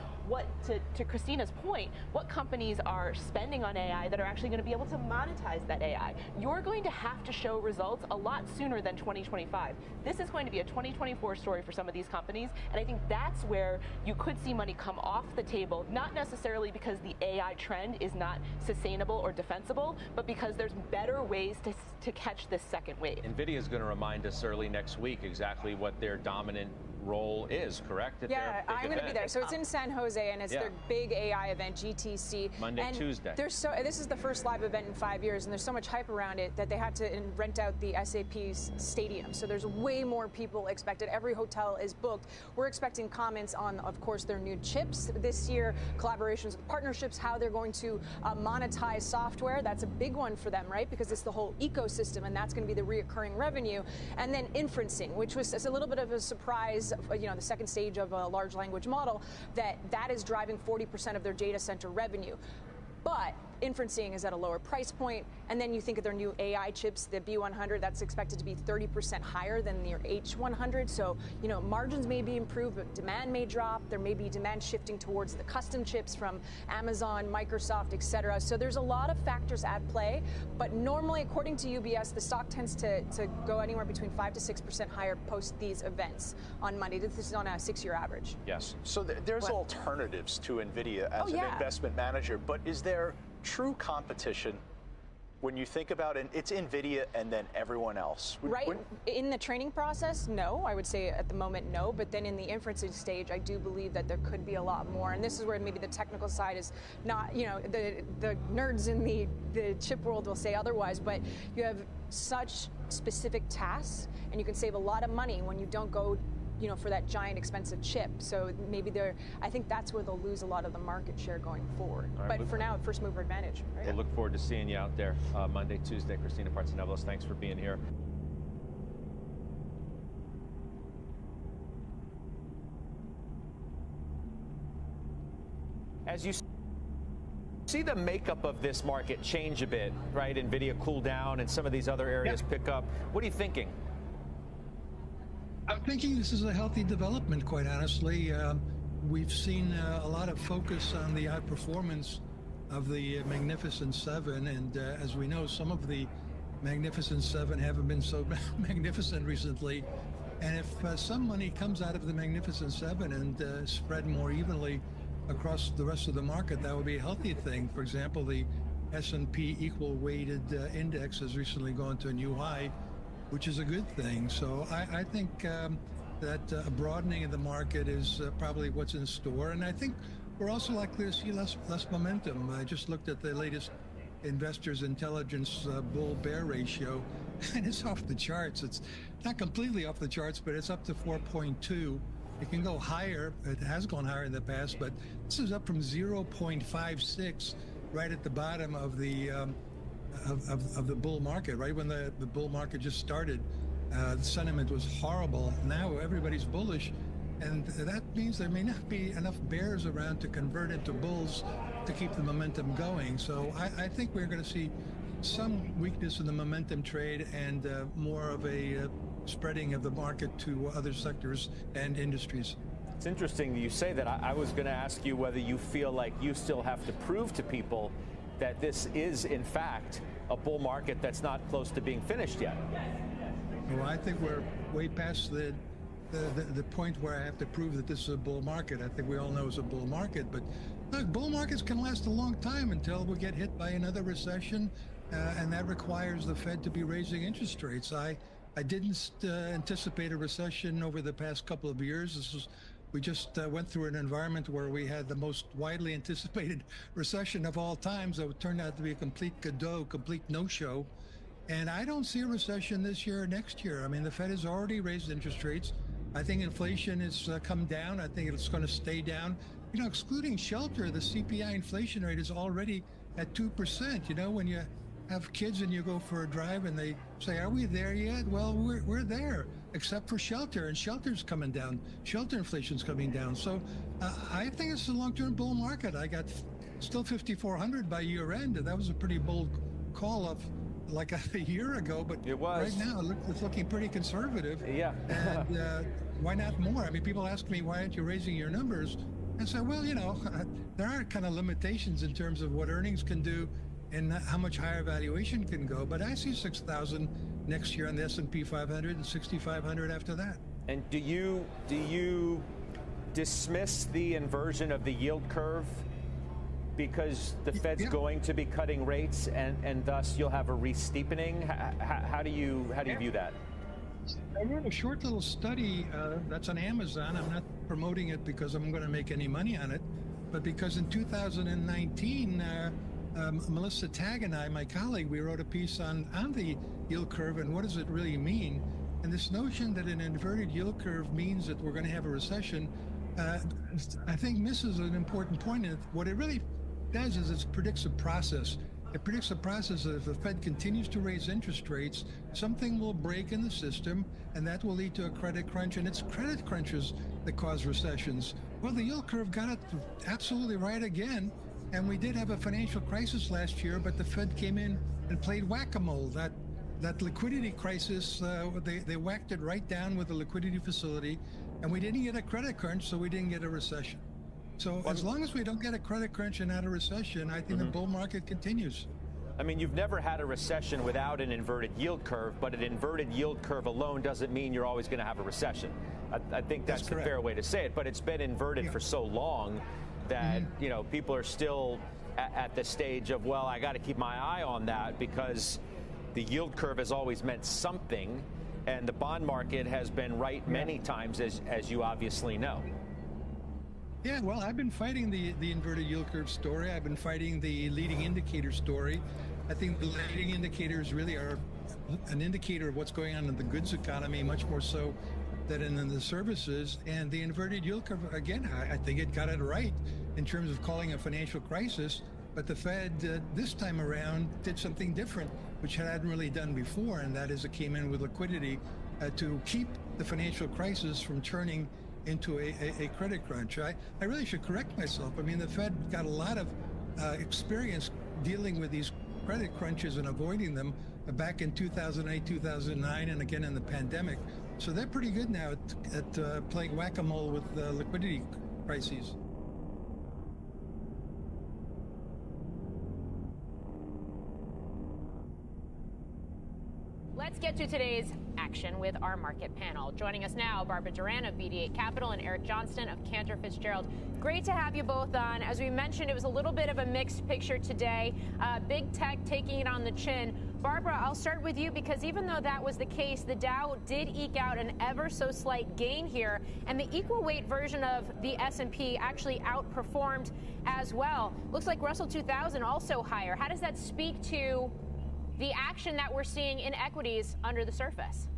to Christina's point, what companies are spending on AI that are actually going to be able to monetize that AI? You're going to have to show results a lot sooner than 2025. This is going to be a 2024 story for some of these companies, and I think that's where you could see money come off the table, not necessarily because the AI trend is not sustainable or defensible, but because there's better ways to catch this second wave. NVIDIA is going to remind us early next week exactly what their dominant role is, correct? Yeah, I'm going to be there. So it's in San Jose, and it's their big AI event, GTC. Monday, and Tuesday. This is the first live event in 5 years, and there's so much hype around it that they had to rent out the SAP's stadium. So there's way more people expected. Every hotel is booked. We're expecting comments on, of course, their new chips this year, collaborations with partnerships, how they're going to monetize software. That's a big one for them, right? Because it's the whole ecosystem, and that's going to be the reoccurring revenue. And then inferencing, which was a little bit of a surprise, the second stage of a large language model, that is driving 40% of their data center revenue. But inferencing is at a lower price point, and then you think of their new AI chips, the B100, that's expected to be 30% higher than their H100. So, margins may be improved, but demand may drop. There may be demand shifting towards the custom chips from Amazon, Microsoft, et cetera. So there's a lot of factors at play, but normally, according to UBS, the stock tends to go anywhere between 5 to 6% higher post these events on Monday. This is on a 6-year average. Yes. So there's alternatives to NVIDIA as an investment manager, but is there true competition when you think about it? It's NVIDIA and then everyone else. In the training process, no. I would say at the moment, no. But then in the inferencing stage, I do believe that there could be a lot more. And this is where maybe the technical side is not, the nerds in the chip world will say otherwise. But you have such specific tasks, and you can save a lot of money when you don't go for that giant expensive chip. So maybe I think that's where they'll lose a lot of the market share going forward. Right, but for now, first mover advantage. Right? We'll look forward to seeing you out there Monday, Tuesday. Christina Partsinevelos, thanks for being here. As you see the makeup of this market change a bit, right? NVIDIA cool down and some of these other areas pick up. What are you thinking? I'm thinking this is a healthy development, quite honestly. We've seen a lot of focus on the outperformance of the Magnificent Seven, and as we know, some of the Magnificent Seven haven't been so magnificent recently. And if some money comes out of the Magnificent Seven and spread more evenly across the rest of the market, that would be a healthy thing. For example, the S&P equal weighted index has recently gone to a new high, which is a good thing. So I think that a broadening of the market is probably what's in store. And I think we're also likely to see less momentum. I just looked at the latest Investors Intelligence bull-bear ratio, and it's off the charts. It's not completely off the charts, but it's up to 4.2. It can go higher. It has gone higher in the past, but this is up from 0.56 right at the bottom of the of the bull market, right when the bull market just started. The sentiment was horrible. Now everybody's bullish, and that means there may not be enough bears around to convert into bulls to keep the momentum going. So I think we're going to see some weakness in the momentum trade and more of a spreading of the market to other sectors and industries. It's interesting that you say that. I was going to ask you whether you feel like you still have to prove to people that this is, in fact, a bull market that's not close to being finished yet. Well, I think we're way past the point where I have to prove that this is a bull market. I think we all know it's a bull market, but Look, bull markets can last a long time until we get hit by another recession, and that requires the Fed to be raising interest rates. I didn't anticipate a recession over the past couple of years. We just went through an environment where we had the most widely anticipated recession of all time, so it turned out to be a complete cadeau, complete no-show. And I don't see a recession this year or next year. I mean, the Fed has already raised interest rates. I think inflation has come down. I think it's going to stay down. You know, excluding shelter, the CPI inflation rate is already at 2%. You know, when you have kids and you go for a drive and they say, are we there yet? Well, we're there, except for shelter, and shelter's coming down. Shelter inflation's coming down. So I think it's a long-term bull market. I got still 5,400 by year end. That was a pretty bold call of like a year ago, but it was. Right now it's looking pretty conservative. Yeah. And why not more? I mean, people ask me, why aren't you raising your numbers? And so, well, you know, there are kind of limitations in terms of what earnings can do and how much higher valuation can go. But I see 6,000 next year on the S&P 500 and 6,500 after that. And do you dismiss the inversion of the yield curve because the Fed's going to be cutting rates and thus you'll have a re-steepening? How do you view that? I wrote a short little study that's on Amazon. I'm not promoting it because I'm going to make any money on it, but because in 2019, Melissa Tagg and I, my colleague, we wrote a piece on the yield curve and what does it really mean. And this notion that an inverted yield curve means that we're going to have a recession, I think misses an important point. And what it really does is it predicts a process. It predicts a process that if the Fed continues to raise interest rates, something will break in the system, and that will lead to a credit crunch. And it's credit crunches that cause recessions. Well, the yield curve got it absolutely right again. And we did have a financial crisis last year, but the Fed came in and played whack-a-mole. That liquidity crisis, they whacked it right down with the liquidity facility, and we didn't get a credit crunch, so we didn't get a recession. So as long as we don't get a credit crunch and not a recession, I think the bull market continues. I mean, you've never had a recession without an inverted yield curve, but an inverted yield curve alone doesn't mean you're always going to have a recession. I think that's the fair way to say it, but it's been inverted for so long that, you know, people are still at the stage of, well, I got to keep my eye on that because the yield curve has always meant something, and the bond market has been right many times, as you obviously know. Yeah, well, I've been fighting the inverted yield curve story. I've been fighting the leading indicator story. I think the leading indicators really are an indicator of what's going on in the goods economy, much more so than in the services. And the inverted yield curve, again, I think it got it right in terms of calling a financial crisis. But the Fed this time around did something different, which it hadn't really done before, and that is it came in with liquidity to keep the financial crisis from turning into a credit crunch. I really should correct myself. I mean, the Fed got a lot of experience dealing with these credit crunches and avoiding them back in 2008, 2009, and again in the pandemic. So they're pretty good now at playing whack-a-mole with liquidity crises. Let's get to today's action with our market panel. Joining us now, Barbara Duran of BD8 Capital and Eric Johnston of Cantor Fitzgerald. Great to have you both on. As we mentioned, it was a little bit of a mixed picture today. Big tech taking it on the chin. Barbara, I'll start with you because even though that was the case, the Dow did eke out an ever so slight gain here, and the equal weight version of the S&P actually outperformed as well. Looks like Russell 2000 also higher. How does that speak to the action that we're seeing in equities under the surface?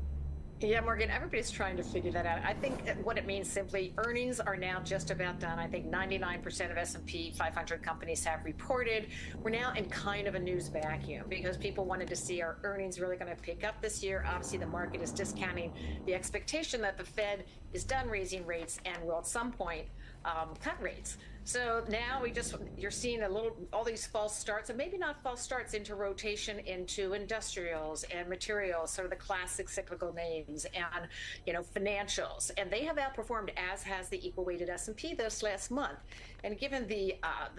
Yeah, Morgan, everybody's trying to figure that out. I think what it means simply, earnings are now just about done. I think 99% of S&P 500 companies have reported. We're now in kind of a news vacuum because people wanted to see are earnings really going to pick up this year. Obviously, the market is discounting the expectation that the Fed is done raising rates and will at some point cut rates. So now you're seeing all these false starts, and maybe not false starts, into rotation into industrials and materials, sort of the classic cyclical names, and financials, and they have outperformed, as has the equal weighted S&P this last month. And given the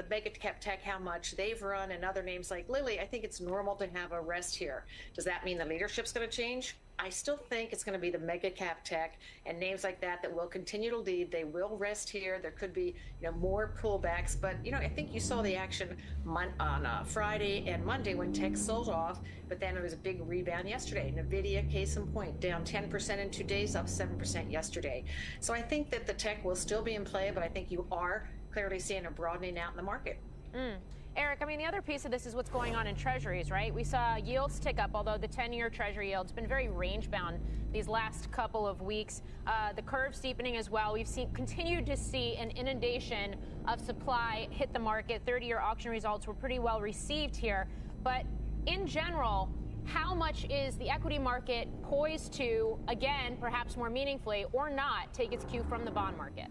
mega cap tech, how much they've run, and other names like Lilly, I think it's normal to have a rest here. Does that mean the leadership's going to change? I still think it's going to be the mega cap tech and names like that that will continue to lead. They will rest here. There could be, more pullbacks, but I think you saw the action on Friday and Monday when tech sold off, but then it was a big rebound yesterday. Nvidia, case in point, down 10% in 2 days, up 7% yesterday. So I think that the tech will still be in play, but I think you are clearly seeing a broadening out in the market. Eric, I mean, the other piece of this is what's going on in treasuries, right? We saw yields tick up, although the 10-year treasury yield's been very range-bound these last couple of weeks. The curve steepening as well. We've continued to see an inundation of supply hit the market. 30-year auction results were pretty well received here. But in general, how much is the equity market poised to, again, perhaps more meaningfully or not, take its cue from the bond market?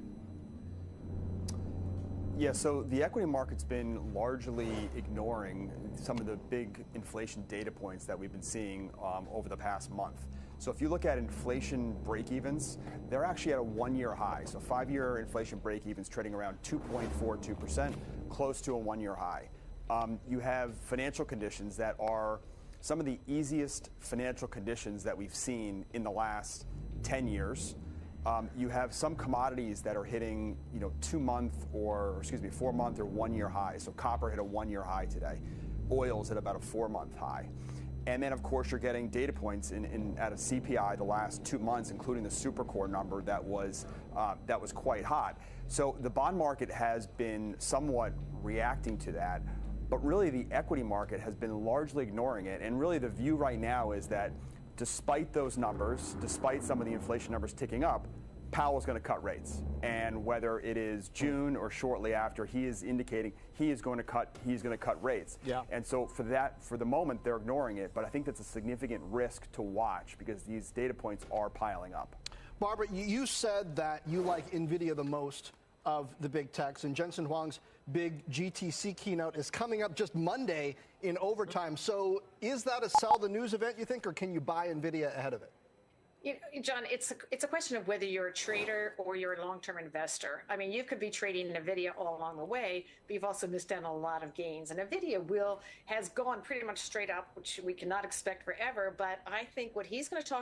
Yeah, so the equity market's been largely ignoring some of the big inflation data points that we've been seeing over the past month. So if you look at inflation break-evens, they're actually at a one-year high. So 5-year inflation break-evens trading around 2.42%, close to a one-year high. You have financial conditions that are some of the easiest financial conditions that we've seen in the last 10 years. You have some commodities that are hitting, 4-month or 1-year highs. So copper hit a 1-year high today. Oil's at about a 4-month high. And then, of course, you're getting data points at a CPI the last 2 months, including the supercore number that was quite hot. So the bond market has been somewhat reacting to that, but really the equity market has been largely ignoring it. And really the view right now is that despite those numbers, despite some of the inflation numbers ticking up, Powell's going to cut rates. And whether it is June or shortly after, he is indicating he's going to cut rates. Yeah. And so for the moment, they're ignoring it. But I think that's a significant risk to watch because these data points are piling up. Barbara, you said that you like NVIDIA the most of the big techs, and Jensen Huang's big GTC keynote is coming up just Monday in overtime. So is that a sell the news event, you think, or can you buy NVIDIA ahead of it? John, it's a question of whether you're a trader or you're a long-term investor. I mean, you could be trading NVIDIA all along the way, but you've also missed out on a lot of gains. And NVIDIA has gone pretty much straight up, which we cannot expect forever. But I think what he's going to talk